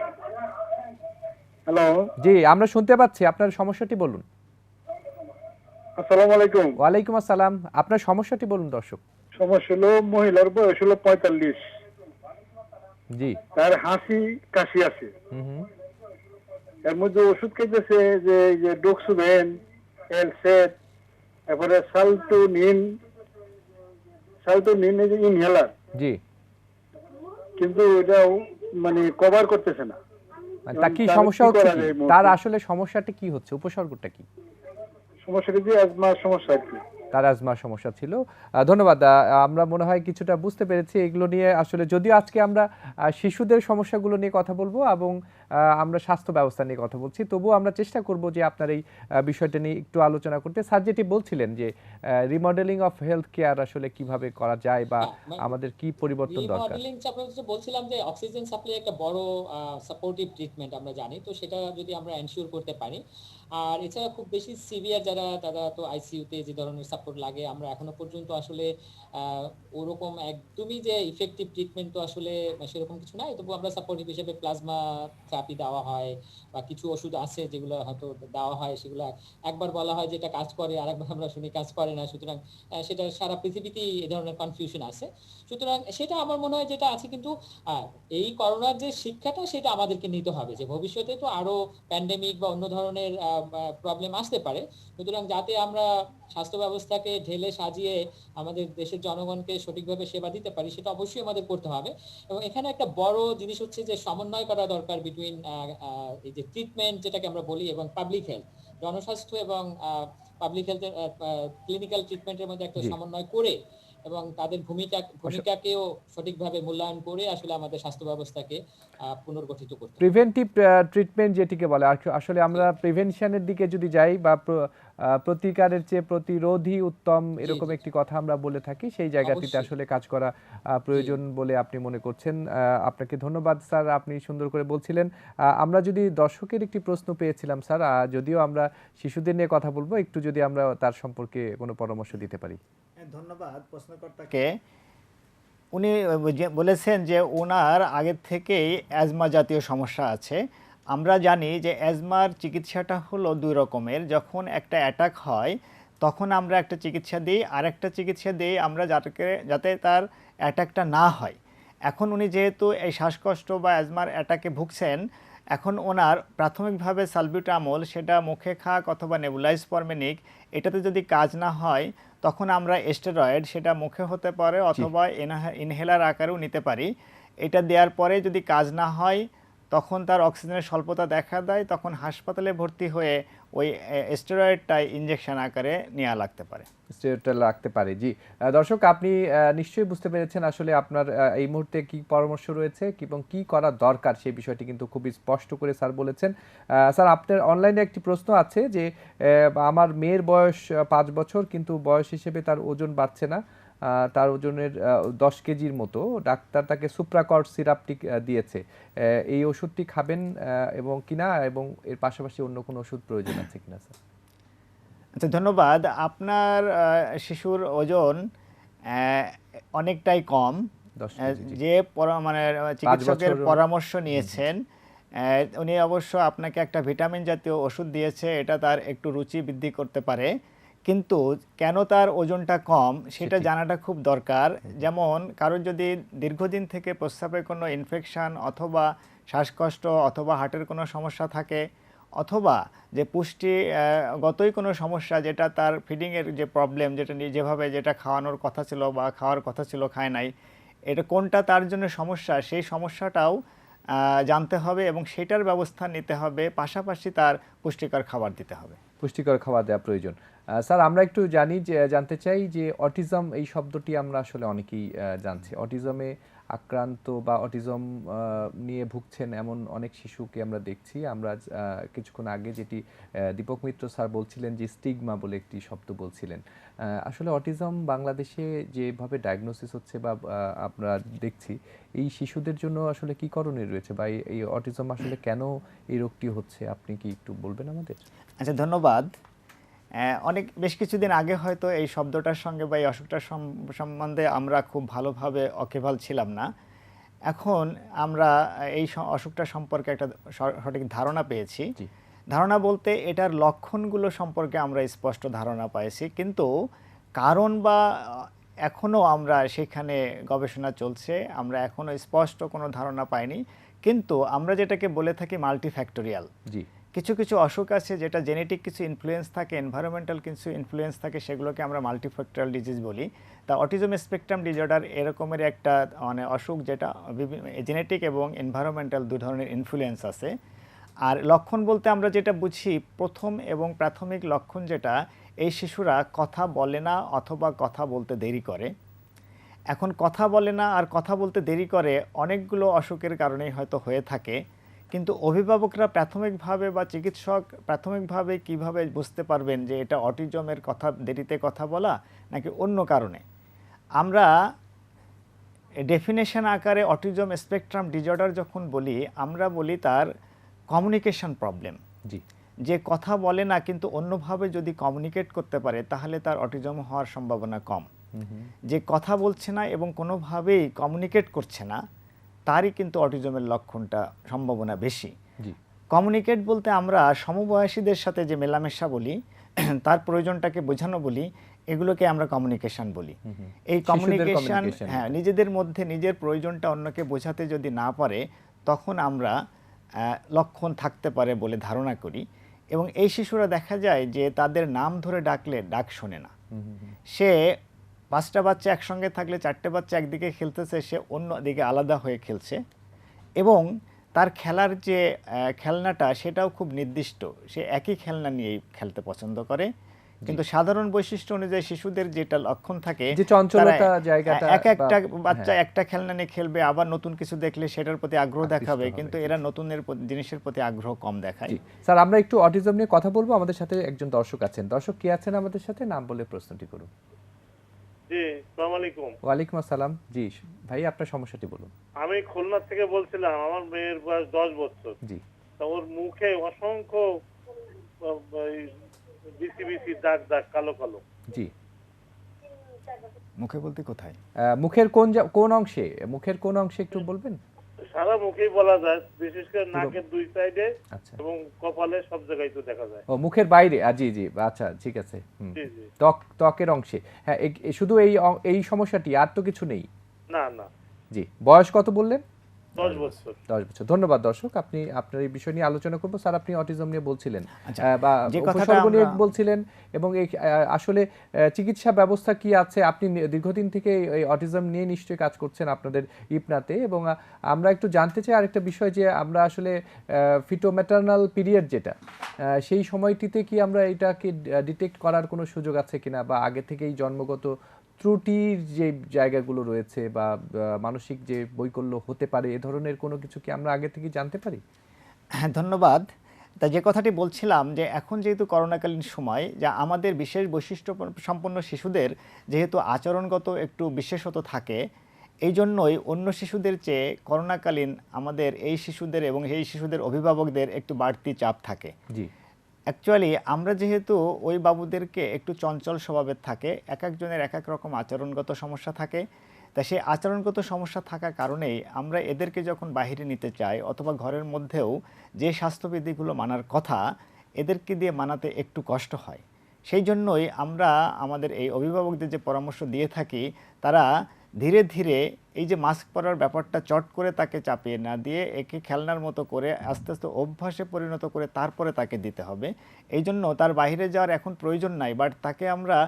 হ্যালো, জি আমরা শুনতে পাচ্ছি, আপনার সমস্যাটি বলুন। আসসালামু আলাইকুম। ওয়ালাইকুম আসসালাম, আপনার সমস্যাটি বলুন দর্শক। সমস্যা হলো মহিলার বয়স হলো 45, জি তার হাসি কাশি আছে, হুম হুম এর মধ্যে ওষুধ খাইতেছে যে ডোক্সুভেন, এলসেট, তারপরে সালটোনিন এই যে ইনহেলার, জি কিন্তু এটাও মানে কভার করতেছে না। মানে তার কি তাহলে সমস্যা কি হচ্ছে করা কি, যায় এই তার মুহূর্তে? আসলে সমস্যাটি কি হচ্ছে, উপসর্গটা কি? সমস্যাটা যে অ্যাজমার সমস্যা আর কি। তার আজমার সমস্যা ছিল। ধন্যবাদ। আমরা মনে হয় কিছুটা বুঝতে পেরেছি এগুলো নিয়ে। আসলে যদিও আজকে আমরা শিশুদের সমস্যাগুলো নিয়ে কথা বলবো এবং আমরা স্বাস্থ্য ব্যবস্থা নিয়ে কথা বলছি, তবুও আমরা চেষ্টা করব যে আপনার এই বিষয়টা নিয়ে একটু আলোচনা করতে। স্যার যেটি বলছিলেন যে রিমডেলিং অফ হেলথ কেয়ার আসলে কিভাবে করা যায় বা আমাদের কি পরিবর্তন দরকার। রিমডেলিং আপনাদের যে বলছিলাম যে অক্সিজেন সাপ্লাই একটা বড় সাপোর্টিভ ট্রিটমেন্ট আমরা জানি, তো সেটা যদি আমরা এনশিওর করতে পারি। আর এছাড়া খুব বেশি সিভিয়ার যারা, তারা তো আইসিইউতে যে ধরনের সাপোর্ট লাগে, আমরা এখনো পর্যন্ত আসলে ওরকম একদমই যে ইফেক্টিভ ট্রিটমেন্ট তো আসলে সেরকম কিছু নাই, তবু আমরা সাপোর্টিভ হিসেবে প্লাজমা থেরাপি দেওয়া হয় বা কিছু ওষুধ আছে যেগুলো হয়তো দেওয়া হয়, সেগুলো একবার বলা হয় যে এটা কাজ করে, আরেকবার আমরা শুনি কাজ করে না। সুতরাং সেটা সারা পৃথিবীতেই এই ধরনের কনফিউশন আছে। সুতরাং সেটা আমার মনে হয় যেটা আছে, কিন্তু এই করোনার যে শিক্ষাটা সেটা আমাদেরকে নিতে হবে যে ভবিষ্যতে তো আরো প্যান্ডেমিক বা অন্য ধরনের প্রবলেম আসতে পারে। সুতরাং যাতে আমরা স্বাস্থ্য ব্যবস্থাকে ঢেলে সাজিয়ে আমাদের দেশের জনগণকে সঠিকভাবে সেবা দিতে পারি, সেটা অবশ্যই আমাদের করতে হবে। এবং এখানে একটা বড় জিনিস হচ্ছে যে সমন্বয় করা দরকার বিটুইন এই যে ট্রিটমেন্ট যেটাকে আমরা বলি এবং পাবলিক হেলথ, জনস্বাস্থ্য এবং পাবলিক হেলথের ক্লিনিক্যাল ট্রিটমেন্টের মধ্যে একটা জি সমন্বয় করে এবং তাদের ভূমিকাকেও সঠিকভাবে মূল্যায়ন করে আসলে আমাদের স্বাস্থ্য ব্যবস্থাকে পুনর্গঠিত করতে হবে। প্রিভেন্টিভ ট্রিটমেন্ট যেটিকে বলে, আসলে আমরা প্রিভেনশনের দিকে যদি যাই বা প্রতিকারের চেয়ে প্রতিরোধই উত্তম, এরকম জি একটি কথা আমরা বলে থাকি, সেই জায়গাটিতে অবশ্যই। আসলে কাজ করা প্রয়োজন বলে আপনি মনে করছেন। আপনাকে ধন্যবাদ স্যার, আপনি সুন্দর করে বলছিলেন। আমরা যদি দর্শকের একটি প্রশ্ন পেয়েছিলাম স্যার, যদিও আমরা শিশুদের নিয়ে কথা বলবো, একটু যদি আমরা তার সম্পর্কে কোনো পরামর্শ দিতে পারি। ধন্যবাদ প্রশ্নকর্তাকে। উনি বলেছেন যে ওনার আগের থেকেই অ্যাজমা জাতীয় সমস্যা আছে। আমরা জানি যে অ্যাজমার চিকিৎসাটা হলো দুই রকমের। যখন একটা অ্যাটাক হয় তখন আমরা একটা চিকিৎসা দিই, আর একটা চিকিৎসা দিই আমরা যাতে তার অ্যাটাকটা না হয়। এখন উনি যেহেতু এই শ্বাসকষ্ট বা অ্যাজমার অ্যাটাকে ভুগছেন, এখন ওনার প্রাথমিকভাবে সালবিউটামল সেটা মুখে খাক অথবা নেবুলাইজ ফরমেনিক, এটাতে যদি কাজ না হয় তখন আমরা স্টেরয়েড সেটা মুখে হতে পারে অথবা ইনহেলার আকারেও নিতে পারি। এটা দেওয়ার পরে যদি কাজ না হয় তখন তার অক্সিজেনের স্বল্পতা দেখা দেয়, তখন হাসপাতালে ভর্তি হয়ে ওই স্টেরয়েডটাই ইনজেকশন আকারে নেওয়া লাগতে পারে। স্টেরয়েডটা লাগতে পারে। জি দর্শক, আপনি নিশ্চয়ই বুঝতে পেরেছেন আসলে আপনার এই মুহূর্তে কি পরামর্শ রয়েছে এবং কি করা দরকার সেই বিষয়টি কিন্তু খুবই স্পষ্ট করে স্যার বলেছেন। স্যার, আপনার অনলাইনে একটি প্রশ্ন আছে যে আমার মেয়ের বয়স 5 বছর, কিন্তু বয়স হিসেবে তার ওজন বাড়ছে না, তার ওজনের 10 কেজির মতো। ডাক্তার তাকে সুপ্রাকর্ড সিরাপটি দিয়েছে, এই ওষুধটি খাবেন এবং কিনা, এবং এর পাশাপাশি অন্য কোনো ওষুধ প্রয়োজন আছে কিনা স্যার? আচ্ছা, ধন্যবাদ। আপনার শিশুর ওজন অনেকটাই কম। 10 কেজি, জি। যে মানে চিকিৎসকের পরামর্শ নিয়েছেন, উনি অবশ্য আপনাকে একটা ভিটামিন জাতীয় ওষুধ দিয়েছে, এটা তার একটু রুচি বৃদ্ধি করতে পারে, কিন্তু কেন তার ওজনটা কম সেটা জানাটা খুব দরকার। যেমন কারোর যদি দীর্ঘদিন থেকে প্রস্রাবে কোনো ইনফেকশন অথবা শ্বাসকষ্ট অথবা হার্টের কোনো সমস্যা থাকে, অথবা যে পুষ্টিগতই কোনো সমস্যা, যেটা তার ফিডিংয়ের যে প্রবলেম, যেটা যেভাবে যেটা খাওয়ানোর কথা ছিল বা খাওয়ার কথা ছিল খায় নাই, এটা কোনটা তার জন্য সমস্যা, সেই সমস্যাটাও জানতে হবে এবং সেটার ব্যবস্থা নিতে হবে, পাশাপাশি তার পুষ্টিকর খাবার দিতে হবে। পুষ্টিকর খাবার দেওয়া প্রয়োজন। স্যার, আমরা একটু জানতে চাই যে অটিজম এই শব্দটি আমরা আসলে অনেকেই জানছি। অটিজমে আক্রান্ত বা অটিজম নিয়ে ভুগছেন এমন অনেক শিশুকে আমরা দেখছি। আমরা কিছুক্ষণ আগে যেটি দীপক মিত্র স্যার বলছিলেন যে স্টিগমা বলে একটি শব্দ বলছিলেন। আসলে অটিজম বাংলাদেশে যেভাবে ডায়াগনোসিস হচ্ছে বা আমরা দেখছি, এই শিশুদের জন্য আসলে কি করণীয় রয়েছে, বা এই অটিজম আসলে কেন এই রোগটি হচ্ছে, আপনি কি একটু বলবেন আমাদের? আচ্ছা, ধন্যবাদ। বেশ কিছুদিন আগে হয়তো এই শব্দটার সঙ্গে বা এই অসুখটার সম্বন্ধে আমরা খুব ভালোভাবে ওয়াকিবহাল ছিলাম না। এখন আমরা এই অসুখটা সম্পর্কে একটা সঠিক ধারণা পেয়েছি। ধারণা বলতে এটার লক্ষণগুলো সম্পর্কে আমরা স্পষ্ট ধারণা পাইছি, কিন্তু কারণ বা এখনও আমরা সেখানে গবেষণা চলছে, আমরা এখনও স্পষ্ট কোনো ধারণা পাইনি। কিন্তু আমরা যেটাকে বলে থাকি মাল্টিফ্যাক্টোরিয়াল, কিছু কিছু অসুখ আছে যেটা জেনেটিক কিছু ইনফ্লুয়েন্স থাকে, এনভায়রনমেন্টাল কিছু ইনফ্লুয়েন্স থাকে, সেগুলোকে আমরা মাল্টিফ্যাক্টোরিয়াল ডিজিজ বলি। তা অটিজম স্পেকট্রাম ডিসঅর্ডার এরকমের একটা মানে অসুখ যেটা জেনেটিক এবং এনভায়রনমেন্টাল দু ধরনের ইনফ্লুয়েন্স আছে। আর লক্ষণ বলতে আমরা যেটা বুঝি, প্রথম এবং প্রাথমিক লক্ষণ যেটা, এই শিশুরা কথা বলে না অথবা কথা বলতে দেরি করে। এখন কথা বলে না আর কথা বলতে দেরি করে অনেকগুলো অসুখের কারণেই হয়তো হয়ে থাকে, কিন্তু অভিভাবকরা প্রাথমিকভাবে বা চিকিৎসক প্রাথমিকভাবে কিভাবে বুঝতে পারবেন যে এটা অটিজমের দেরিতে কথা বলা নাকি অন্য কারণে? আমরা ডেফিনেশন আকারে অটিজম স্পেকট্রাম ডিসঅর্ডার যখন বলি, আমরা বলি তার কমিউনিকেশন প্রবলেম। যে কথা বলে না কিন্তু অন্যভাবে যদি কমিউনিকেট করতে পারে তাহলে তার অটিজম হওয়ার সম্ভাবনা কম। যে কথা বলছে না এবং কোনোভাবেই কমিউনিকেট করছে না, তারই কিন্তু অটিজমের লক্ষণটা সম্ভাবনা বেশি। কমিউনিকেট বলতে আমরা সমবয়সীদের সাথে যে মেলামেশা বলি, তার প্রয়োজনটাকে বোঝানো বলি, এগুলোকে আমরা কমিউনিকেশন বলি। এই কমিউনিকেশন, হ্যাঁ, নিজেদের মধ্যে নিজের প্রয়োজনটা অন্যকে বোঝাতে যদি না পারে তখন আমরা লক্ষণ থাকতে পারে বলে ধারণা করি। এবং এই শিশুরা দেখা যায় যে তাদের নাম ধরে ডাকলে ডাক শোনে না। সে 5টা বাচ্চা একসঙ্গে থাকলে 4টে বাচ্চা একদিকে খেলতেছে, সে অন্য দিকে আলাদা হয়ে খেলছে, এবং তার খেলার যে খেলনাটা সেটাও খুব নির্দিষ্ট, সে একই খেলনা নিয়েই খেলতে পছন্দ করে। কিন্তু সাধারণ বৈশিষ্ট্য অনুযায়ী শিশুদের যেটা লক্ষণ থাকে, এক একটা বাচ্চা একটা খেলনা নিয়ে খেলবে, আবার নতুন কিছু দেখলে সেটার প্রতি আগ্রহ দেখাবে, কিন্তু এরা নতুনের জিনিসের প্রতি আগ্রহ কম দেখায়। স্যার, আমরা একটু অটিজম নিয়ে কথা বলবো। আমাদের সাথে একজন দর্শক আছেন। দর্শক কি আছেন আমাদের সাথে? নাম বলে প্রশ্নটি করুন। জি, আসসালামু আলাইকুম। ওয়ালাইকুম আসসালাম। জি ভাই, আপনার সমস্যাটি বলুন। আমি খুলনা থেকে বলছিলাম। আমার মেয়ের বয়স 10 বছর। জি। তা ওর মুখে অসংখ্য বিসি বিসি দাগ দাগ, কালো কালো। জি। মুখে বলতে কোথায়? মুখের কোন অংশে? মুখের কোন অংশে একটু বলবেন? সারা মুখেই বলা যায়, বিশেষ করে নাকের দুই সাইডে এবং কপালে সব জায়গায় তো দেখা যায়। ও, মুখের বাইরে? জি জি, আচ্ছা, ঠিক আছে। জি জি। ত্বকের অংশে। হ্যাঁ, শুধু এই সমস্যাটি, আর তো কিছু নেই? না না, জি, বয়স কত বললেন? 10 বছর। 10 বছর। ধন্যবাদ দর্শক, আপনি আপনার এই বিষয় নিয়ে আলোচনা করব। স্যার, আপনি অটিজম নিয়ে বলছিলেন আচ্ছা, বা যে কথাটা উপসর্গ নিয়ে আমরা বলছিলেন, এবং এই আসলে চিকিৎসা ব্যবস্থা কি আছে? আপনি দীর্ঘদিন থেকে এই অটিজম নিয়ে নিশ্চয়ই কাজ করছেন আপনাদের ইপনাতে, এবং আমরা একটু জানতে চাই আরেকটা বিষয়, যে আমরা আসলে ফিটোম্যাটার্নাল পিরিয়ড যেটা, সেই সময়টিতে কি আমরা এটাকে ডিটেক্ট করার কোনো সুযোগ আছে কিনা, বা আগে থেকেই জন্মগত ত্রুটির যে জায়গাগুলো রয়েছে বা মানসিক যে বৈকল্য হতে পারে, এ ধরনের কোনো কিছু কি আমরা আগে থেকে জানতে পারি? হ্যাঁ, ধন্যবাদ। তা যে কথাটি বলছিলাম, যে এখন যেহেতু করোনাকালীন সময়, যা আমাদের বিশেষ বৈশিষ্ট্য সম্পন্ন শিশুদের যেহেতু আচরণগত একটু বিশেষত থাকে, এই জন্যই অন্য শিশুদের চেয়ে করোনাকালীন আমাদের এই শিশুদের এবং এই শিশুদের অভিভাবকদের একটু বাড়তি চাপ থাকে। জি, অ্যাকচুয়ালি আমরা যেহেতু ওই বাবুদেরকে একটু চঞ্চল স্বভাবের থাকে, এক একজনের এক এক রকম আচরণগত সমস্যা থাকে, তা সেই আচরণগত সমস্যা থাকার কারণেই আমরা এদেরকে যখন বাইরে নিতে চাই অথবা ঘরের মধ্যেও যে স্বাস্থ্যবিধিগুলো মানার কথা, এদেরকে দিয়ে মানাতে একটু কষ্ট হয়। সেই জন্যই আমরা আমাদের এই অভিভাবকদের যে পরামর্শ দিয়ে থাকি, তারা ধীরে ধীরে এই যে মাস্ক পরার ব্যাপারটা চট করে তাকে চাপিয়ে না দিয়ে একে খেলনার মতো করে আস্তে আস্তে অভ্যাসে পরিণত করে তারপরে তাকে দিতে হবে। এই জন্য তার বাইরে যাওয়ার এখন প্রয়োজন নাই, বাট তাকে আমরা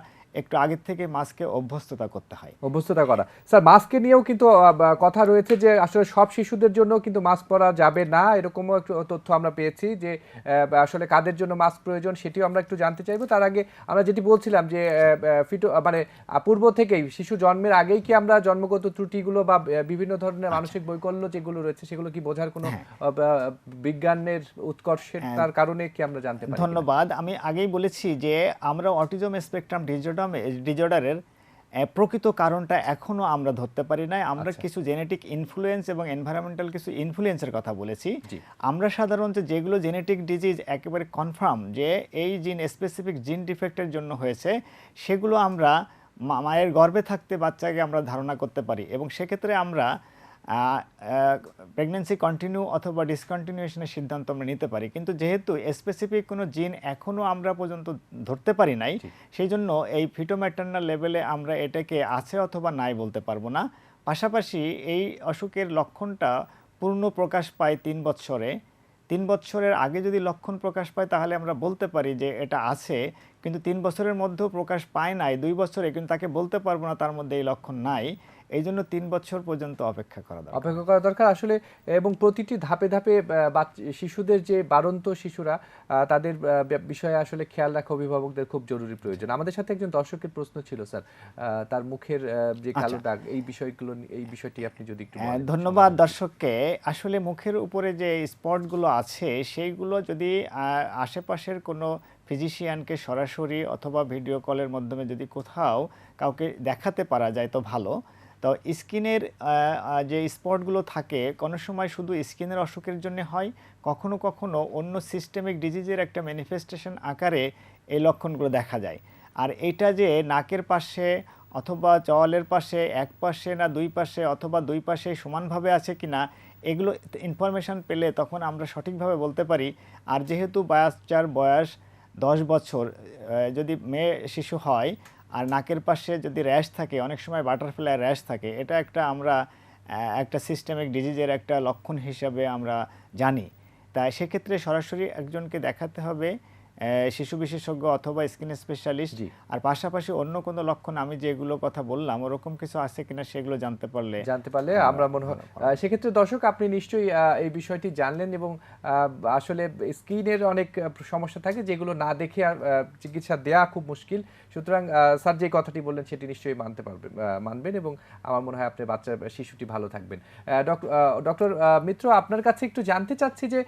একটু আগের থেকে মাস্কে অভ্যস্ততা করতে হয়। অভ্যস্ততা করা। স্যার, মাস্কে নিয়েও কিন্তু কথা রয়েছে যে আসলে সব শিশুদের জন্য কিন্তু মাস্ক পরা যাবে না, এরকমও একটু তথ্য আমরা পেয়েছি, যে আসলে কাদের জন্য মাস্ক প্রয়োজন সেটিও আমরা একটু জানতে চাইবো। তার আগে আমরা যেটি বলছিলাম, যে মানে পূর্ব থেকেই শিশু জন্মের আগেই কি আমরা জন্মগত ত্রুটিগুলো বা বিভিন্ন ধরনের মানসিক বৈকল্য যেগুলো রয়েছে সেগুলো কি বোঝার কোনো বিজ্ঞানের উৎকর্ষের তার কারণে কি আমরা জানতে পারি? ধন্যবাদ। আমি আগেই বলেছি যে আমরা অটিজম স্পেকট্রাম ডিজর্ডারের প্রকৃত কারণটা এখনো আমরা ধরতে পারি নাই। আমরা কিছু জেনেটিক ইনফ্লুয়েন্স এবং এনভায়রনমেন্টাল কিছু ইনফ্লুয়েন্সের কথা বলেছি। আমরা সাধারণত যেগুলো জেনেটিক ডিজিজ একেবারে কনফার্ম যে এই জিন স্পেসিফিক জিন ডিফেক্টের জন্য হয়েছে, সেগুলো আমরা মায়ের গর্ভে থাকতে বাচ্চাকে আমরা ধারণা করতে পারি, এবং সেক্ষেত্রে আমরা প্রেগন্যান্সি কন্টিনিউ অথবা ডিসকন্টিনিউশনের সিদ্ধান্ত আমরা নিতে পারি। কিন্তু যেহেতু স্পেসিফিক কোনো জিন এখনও আমরা পর্যন্ত ধরতে পারি নাই, সেই জন্য এই ফিটোম্যাটার্নাল লেভেলে আমরা এটাকে আছে অথবা নাই বলতে পারবো না। পাশাপাশি এই অসুখের লক্ষণটা পূর্ণ প্রকাশ পায় 3 বৎসরে। 3 বৎসরের আগে যদি লক্ষণ প্রকাশ পায় তাহলে আমরা বলতে পারি যে এটা আছে, কিন্তু 3 বছরের মধ্যেও প্রকাশ পায় নাই 2 বছরে, কিন্তু তাকে বলতে পারবো না তার মধ্যে এই লক্ষণ নাই। এই জন্য 3 বছর পর্যন্ত অপেক্ষা করা দরকার আসলে, এবং প্রতিটি ধাপে ধাপে শিশুদের যে বাড়ন্ত শিশুরা, তাদের বিষয়ে আসলে খেয়াল রাখা অভিভাবকদের খুব জরুরি প্রয়োজন। আমাদের সাথে একজন দর্শকের প্রশ্ন ছিল স্যার, তার মুখের যে কালো দাগ, এই বিষয়টি আপনি যদি একটু বলেন। ধন্যবাদ দর্শককে। আসলে মুখের উপরে যে স্পটগুলো আছে সেইগুলো যদি আশেপাশের কোনো ফিজিশিয়ানকে সরাসরি অথবা ভিডিও কলের মাধ্যমে যদি কোথাও কাউকে দেখাতে পারা যায় তো ভালো। তো স্কিনের যে স্পটগুলো থাকে কোনো সময় শুধু স্কিনের অসুখের জন্য হয়, কখনো কখনো অন্য সিস্টেমিক ডিজিজের একটা ম্যানিফেস্টেশন আকারে এই লক্ষণগুলো দেখা যায়। আর এটা যে নাকের পাশে অথবা চওয়ালের পাশে, এক পাশে না 2 পাশে অথবা 2 পাশে সমানভাবে আছে কিনা, এগুলো ইনফরমেশন পেলে তখন আমরা সঠিকভাবে বলতে পারি। আর যেহেতু বাচ্চার বয়স 10 বছর, যদি মেয়ে শিশু হয় আর নাকের পাশে যদি র্যাশ থাকে, অনেক সময় বাটারফ্লাই র্যাশ থাকে, এটা আমরা একটা সিস্টেমিক ডিজিজের একটা লক্ষণ হিসাবে আমরা জানি। তাই সেক্ষেত্রে সরাসরি একজনকে দেখাতে হবে, শিশু বিশেষজ্ঞ অথবা স্কিন স্পেশালিস্ট। আর পাশাপাশি অন্য কোনো লক্ষণ আমি যেগুলো কথা বললাম ওরকম কিছু আছে কিনা সেগুলো জানতে পারলে আমরা মনে হয় সেক্ষেত্রে দর্শক আপনি নিশ্চয়ই এই বিষয়টি জানলেন, এবং আসলে স্কিনের অনেক সমস্যা থাকে যেগুলো না দেখে চিকিৎসা দেওয়া খুব মুশকিল। সুতরাং স্যার যে কথাটি বললেন সেটি নিশ্চয়ই মানবেন, এবং আমার মনে হয় আপনার শিশুটি ভালো থাকবেন। ডক্টর মিত্র, আপনার কাছে একটু জানতে চাচ্ছি যে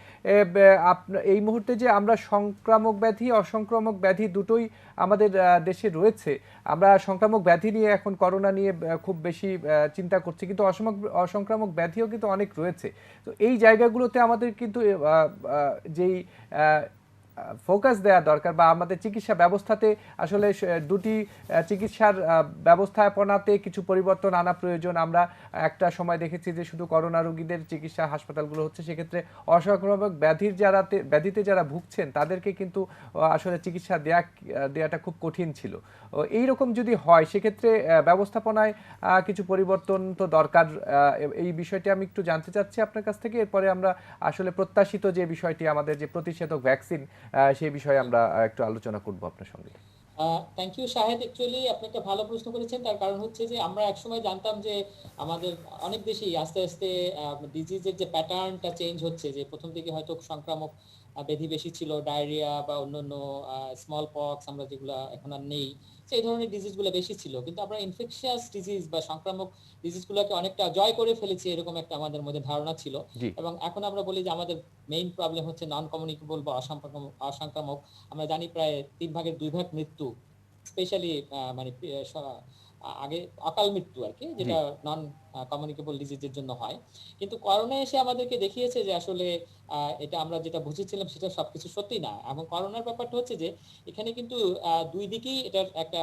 এই মুহূর্তে যে আমরা সংক্রামক ব্যাধি, অসংক্রামক ব্যাধি দুটোই আমাদের দেশে রয়েছে, আমরা সংক্রামক ব্যাধি নিয়ে এখন করোনা নিয়ে খুব বেশি চিন্তা করছি, কিন্তু অসংক্রামক ব্যাধিও কিন্তু অনেক রয়েছে। তো এই জায়গাগুলোতে আমাদের কিন্তু যেই ফোকাস দেওয়া দরকার, বা আমাদের চিকিৎসা ব্যবস্থাতে আসলে দুটি চিকিৎসার ব্যবস্থাপনাতে কিছু পরিবর্তন আনা প্রয়োজন। আমরা একটা সময় দেখেছি যে শুধু করোনা রোগীদের চিকিৎসা হাসপাতালগুলো হচ্ছে, সেক্ষেত্রে অসংক্রামক ব্যাধিতে যারা ভুগছেন তাদেরকে কিন্তু আসলে চিকিৎসা দেওয়াটা খুব কঠিন ছিল। এইরকম যদি হয় সেক্ষেত্রে ব্যবস্থাপনায় কিছু পরিবর্তন তো দরকার। এই বিষয়টি আমি একটু জানতে চাচ্ছি আপনার কাছ থেকে, এরপরে আমরা আসলে প্রত্যাশিত যে বিষয়টি আমাদের যে প্রতিষেধক ভ্যাকসিন সেই বিষয়ে আমরা একটু আলোচনা করব আপনার সঙ্গে। থ্যাংক ইউ শাহেদ, অ্যাকচুয়ালি আপনি একটা ভালো প্রশ্ন করেছেন। তার কারণ হচ্ছে যে আমরা একসময় জানতাম যে আমাদের অনেক বেশি আস্তে আস্তে ডিজিজের যে প্যাটার্নটা চেঞ্জ হচ্ছে, যে প্রথম দিকে হয়তো সংক্রামক ব্যাধি বেশি ছিল, ডায়রিয়া বা অন্যান্য স্মল পক্স আমরা যেগুলো এখন আর নেই, সেই ধরনের ডিজিজগুলো বেশি ছিল। কিন্তু আমরা ইনফেকশিয়াস ডিজিজ বা সংক্রামক ডিজিজগুলোকে অনেকটা জয় করে ফেলেছি, এরকম একটা আমাদের মধ্যে ধারণা ছিল। এবং এখন আমরা বলি যে আমাদের মেইন প্রবলেম হচ্ছে নন কমিউনিকেবল বা অসংক্রামক। আমরা জানি প্রায় 3/2 ভাগ মৃত্যু, স্পেশালি মানে আগে অকাল মৃত্যু আর কি, যেটা নন কমিউনিকেবল ডিজিজের জন্য হয়। কিন্তু করোনা এসে আমাদেরকে দেখিয়েছে যে আসলে এটা আমরা যেটা বুঝেছিলাম সেটা সবকিছু সত্যি না। এবং করোনার ব্যাপারটা হচ্ছে যে এখানে কিন্তু দুই দিকেই এটার একটা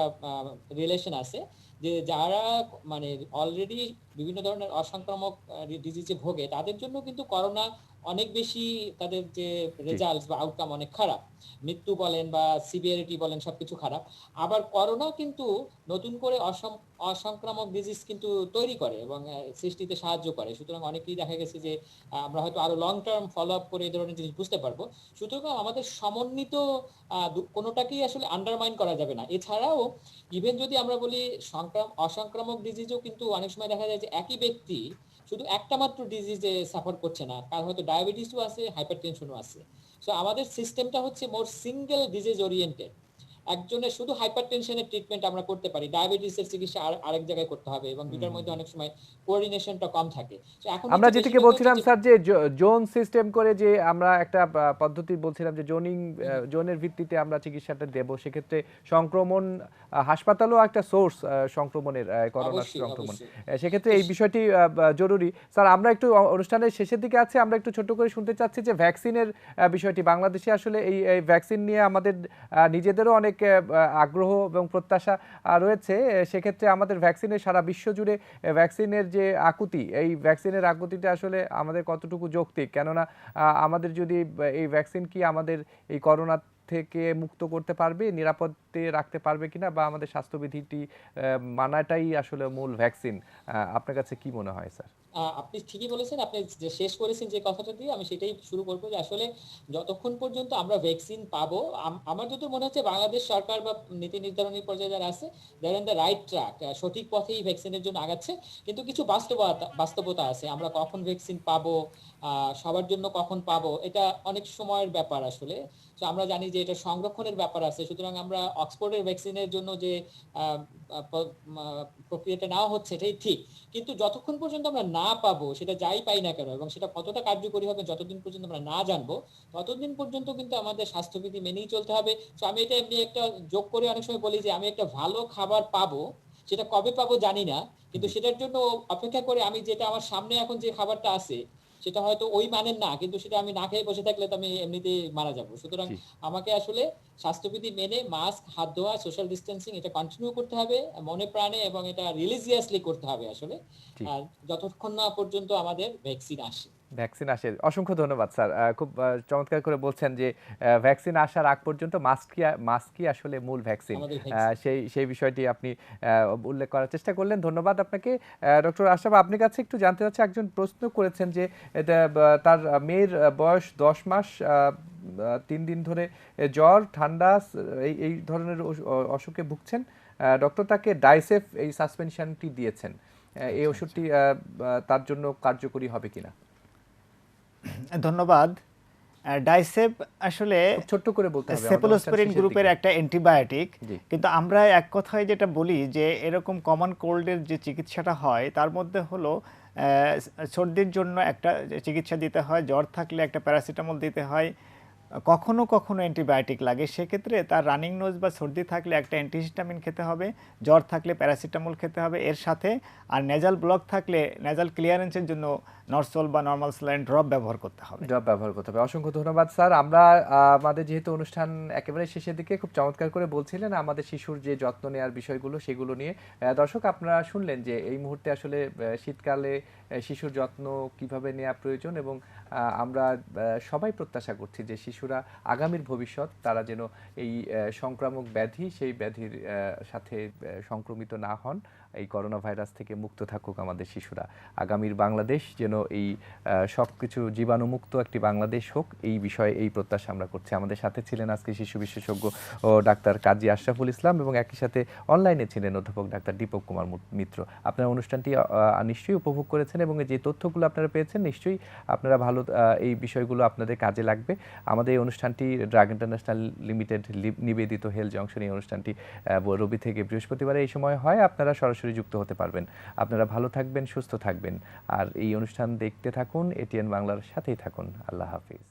রিলেশন আছে, যে যারা মানে অলরেডি বিভিন্ন ধরনের অসংক্রামক ডিজিজে ভোগে তাদের জন্য কিন্তু করোনা অনেক বেশি, তাদের যে রেজাল্ট বা আউটকাম অনেক খারাপ, মৃত্যু বলেন বা সিভিয়ারিটি বলেন সবকিছু খারাপ। আবার করোনা কিন্তু নতুন করে অসংক্রামক ডিজিজ কিন্তু তৈরি করে এবং সৃষ্টিতে সাহায্য করে। সুতরাং অনেকেই দেখা গেছে যে আমরা হয়তো আরো লং টার্ম ফলো আপ করে এই ধরনের জিনিস বুঝতে পারবো। সুতরাং আমাদের সমন্বিত কোনোটাকেই আসলে আন্ডারমাইন করা যাবে না। এছাড়াও ইভেন যদি আমরা বলি অসংক্রামক ডিজিজও কিন্তু অনেক সময় দেখা যায় যে একই ব্যক্তি শুধু একটা মাত্র ডিজিজে সাফার করছে না, তার হয়তো ডায়াবেটিসও আছে, হাইপারটেনশনও আছে। সো আমাদের সিস্টেমটা হচ্ছে মোর সিঙ্গেল ডিজিজ ওরিয়েন্টেড। একজনের শুধু হাইপারটেনশনের ট্রিটমেন্ট আমরা করতে পারি, ডায়াবেটিসের চিকিৎসা আরেক জায়গায় করতে হবে, এবং দুটার মধ্যে অনেক সময় কোঅর্ডিনেশনটা কম থাকে। তো এখন আমরা যেটাকে বলছিলাম স্যার যে জোন সিস্টেম করে যে আমরা একটা পদ্ধতি বলছিলাম যে জোনের ভিত্তিতে আমরা চিকিৎসাটা দেব, সেক্ষেত্রে সংক্রমণ হাসপাতালও একটা সোর্স সংক্রমণের, করোনা সংক্রমণ, সেক্ষেত্রে এই বিষয়টি জরুরি। স্যার আমরা একটু অনুষ্ঠানের শেষের দিকে আছি, আমরা একটু ছোট করে শুনতে চাচ্ছি যে ভ্যাকসিনের বিষয়টি। বাংলাদেশে আসলে এই ভ্যাকসিন নিয়ে আমাদের নিজেদেরও অনেক আগ্রহ এবং প্রত্যাশা রয়েছে। সেক্ষেত্রে আমাদের ভ্যাকসিনের সারা বিশ্ব জুড়ে ভ্যাকসিনের যে আকুতি, এই ভ্যাকসিনের আকুতিটা আসলে আমাদের কতটুকু যৌক্তিক? কেননা আমাদের যদি এই ভ্যাকসিন কি আমাদের এই করোনা থেকে মুক্ত করতে পারবে, নিরাপদে রাখতে পারবে কিনা, বা আমাদের স্বাস্থ্যবিধিটি মানাটাই আসলে মূল ভ্যাকসিন? আপনার কাছে কি মনে হয় স্যার? আপনি ঠিকই বলেছেন। আপনি যে শেষ করেছেন যে কথাটা দিয়ে, আমি সেটাই শুরু করবো যে আসলে যতক্ষণ পর্যন্ত আমরা ভ্যাকসিন পাবো, আমার যত মনে হচ্ছে বাংলাদেশ সরকার বা নীতি নির্ধারণী পর্যায়ে যারা আছে, দেয়ার অন দ্য রাইট ট্র্যাক, সঠিক পথেই ভ্যাকসিনের জন্য আগাচ্ছে। কিন্তু কিছু বাস্তবতা আছে। আমরা কখন ভ্যাকসিন পাবো, সবার জন্য কখন পাবো, এটা অনেক সময়ের ব্যাপার আসলে। তো আমরা জানি যে এটা সংরক্ষণের ব্যাপার আছে। সুতরাং আমরা অক্সফোর্ডের ভ্যাকসিনের জন্য যে প্রক্রিয়াটা নেওয়া হচ্ছে এটাই ঠিক, কিন্তু যতক্ষণ পর্যন্ত আমরা না পাবো, সেটা যাই পাই না কেন, এবং সেটা কতটা কার্যকরী হবে যতদিন পর্যন্ত আমরা না জানবো, ততদিন পর্যন্ত কিন্তু আমাদের স্বাস্থ্যবিধি মেনেই চলতে হবে। তো আমি এটা এমনি একটা যোগ করে অনেক সময় বলি যে আমি একটা ভালো খাবার পাবো, সেটা কবে পাবো জানি না, কিন্তু সেটার জন্য অপেক্ষা করে আমি যেটা আমার সামনে এখন যে খাবারটা আছে সেটা হয়তো ওই মানের না, কিন্তু সেটা আমি না খেয়ে বসে থাকলে তো আমি এমনিতেই মারা যাবো। সুতরাং আমাকে আসলে স্বাস্থ্যবিধি মেনে মাস্ক, হাত ধোয়া, সোশ্যাল ডিস্টেন্সিং এটা কন্টিনিউ করতে হবে মনে প্রাণে, এবং এটা রিলিজিয়াসলি করতে হবে আসলে, যতক্ষণ না পর্যন্ত আমাদের ভ্যাকসিন আসে। অসংখ্য ধন্যবাদ স্যার, খুব চমৎকার করে বলছেন যে ভ্যাকসিন আসার আগ পর্যন্ত মাস্কই আসলে মূল ভ্যাকসিন, সেই বিষয়টি আপনি উল্লেখ করার চেষ্টা করলেন। ধন্যবাদ আপনাকে। ডক্টর আশরাফ, আপনার কাছে একটু জানতে চাচ্ছি, একজন প্রশ্ন করেছেন যে তার মেয়ের বয়স 10 মাস, 3 দিন ধরে জ্বর, ঠান্ডা, এই ধরনের অসুখে ভুগছেন। ডক্টর তাকে ডাইসেফ এই সাসপেনশনটি দিয়েছেন, এই ওষুধটি তার জন্য কার্যকরী হবে কিনা? ধন্যবাদ। ডাইসেপ আসলে ছোট্ট করে বলতে হবে, সেফলোস্পোরিন গ্রুপের একটা অ্যান্টিবায়োটিক। কিন্তু আমরা এক কথায় যেটা বলি যে এরকম কমন কোল্ডের যে চিকিৎসাটা হয় তার মধ্যে হলো সর্দির জন্য একটা চিকিৎসা দিতে হয়, জ্বর থাকলে একটা প্যারাসিটামল দিতে হয়, কখনো কখনো অ্যান্টিবায়োটিক লাগে, সেক্ষেত্রে তার রানিং নোজ বা সর্দি থাকলে একটা অ্যান্টিহিস্টামিন খেতে হবে, জ্বর থাকলে প্যারাসিটামল খেতে হবে এর সাথে, আর নেজাল ব্লক থাকলে নেজাল ক্লিয়ারেন্সের জন্য নরসল বা নর্মাল স্যালাইন ড্রপ ব্যবহার করতে হবে। ড্রপ ব্যবহার করতে হবে। অসংখ্য ধন্যবাদ স্যার। আমরা আমাদের যেহেতু অনুষ্ঠান একেবারে শেষের দিকে, খুব চমৎকার করে বলছিলেন আমাদের শিশুর যে যত্ন নেওয়ার বিষয়গুলো সেগুলো নিয়ে। দর্শক আপনারা শুনলেন যে এই মুহূর্তে আসলে শীতকালে শিশুর যত্ন কিভাবে নেওয়া প্রয়োজন, এবং আমরা সবাই প্রত্যাশা করছি যে শিশুরা আগামীর ভবিষ্যৎ, তারা যেন এই সংক্রামক ব্যাধি, সেই ব্যাধির সাথে সংক্রমিত না হন, এই করোনা ভাইরাস থেকে মুক্ত থাকুক আমাদের শিশুরা। আগামীর বাংলাদেশ যেন এই সব কিছু জীবাণুমুক্ত একটি বাংলাদেশ হোক, এই বিষয়ে এই প্রত্যাশা আমরা করছি। আমাদের সাথে ছিলেন আজকে শিশু বিশেষজ্ঞ ও ডাক্তার কাজী আশরাফুল ইসলাম, এবং একই সাথে অনলাইনে ছিলেন অধ্যাপক ডাক্তার দীপক কুমার মিত্র। আপনারা অনুষ্ঠানটি নিশ্চয়ই উপভোগ করেছেন, এবং যে তথ্যগুলো আপনারা পেয়েছেন নিশ্চয়ই আপনারা ভালো, এই বিষয়গুলো আপনাদের কাজে লাগবে। আমাদের এই অনুষ্ঠানটি ড্রাগ ইন্টারন্যাশনাল লিমিটেড নিবেদিত হেলথ জংশন, এই অনুষ্ঠানটি রবি থেকে বৃহস্পতিবারে এই সময় হয়। আপনারা সরাসরি যুক্ত হতে পারবেন। আপনারা ভালো থাকবেন, সুস্থ থাকবেন, আর এই অনুষ্ঠান দেখতে থাকুন, এটিএন বাংলার সাথেই থাকুন। আল্লাহ হাফিজ।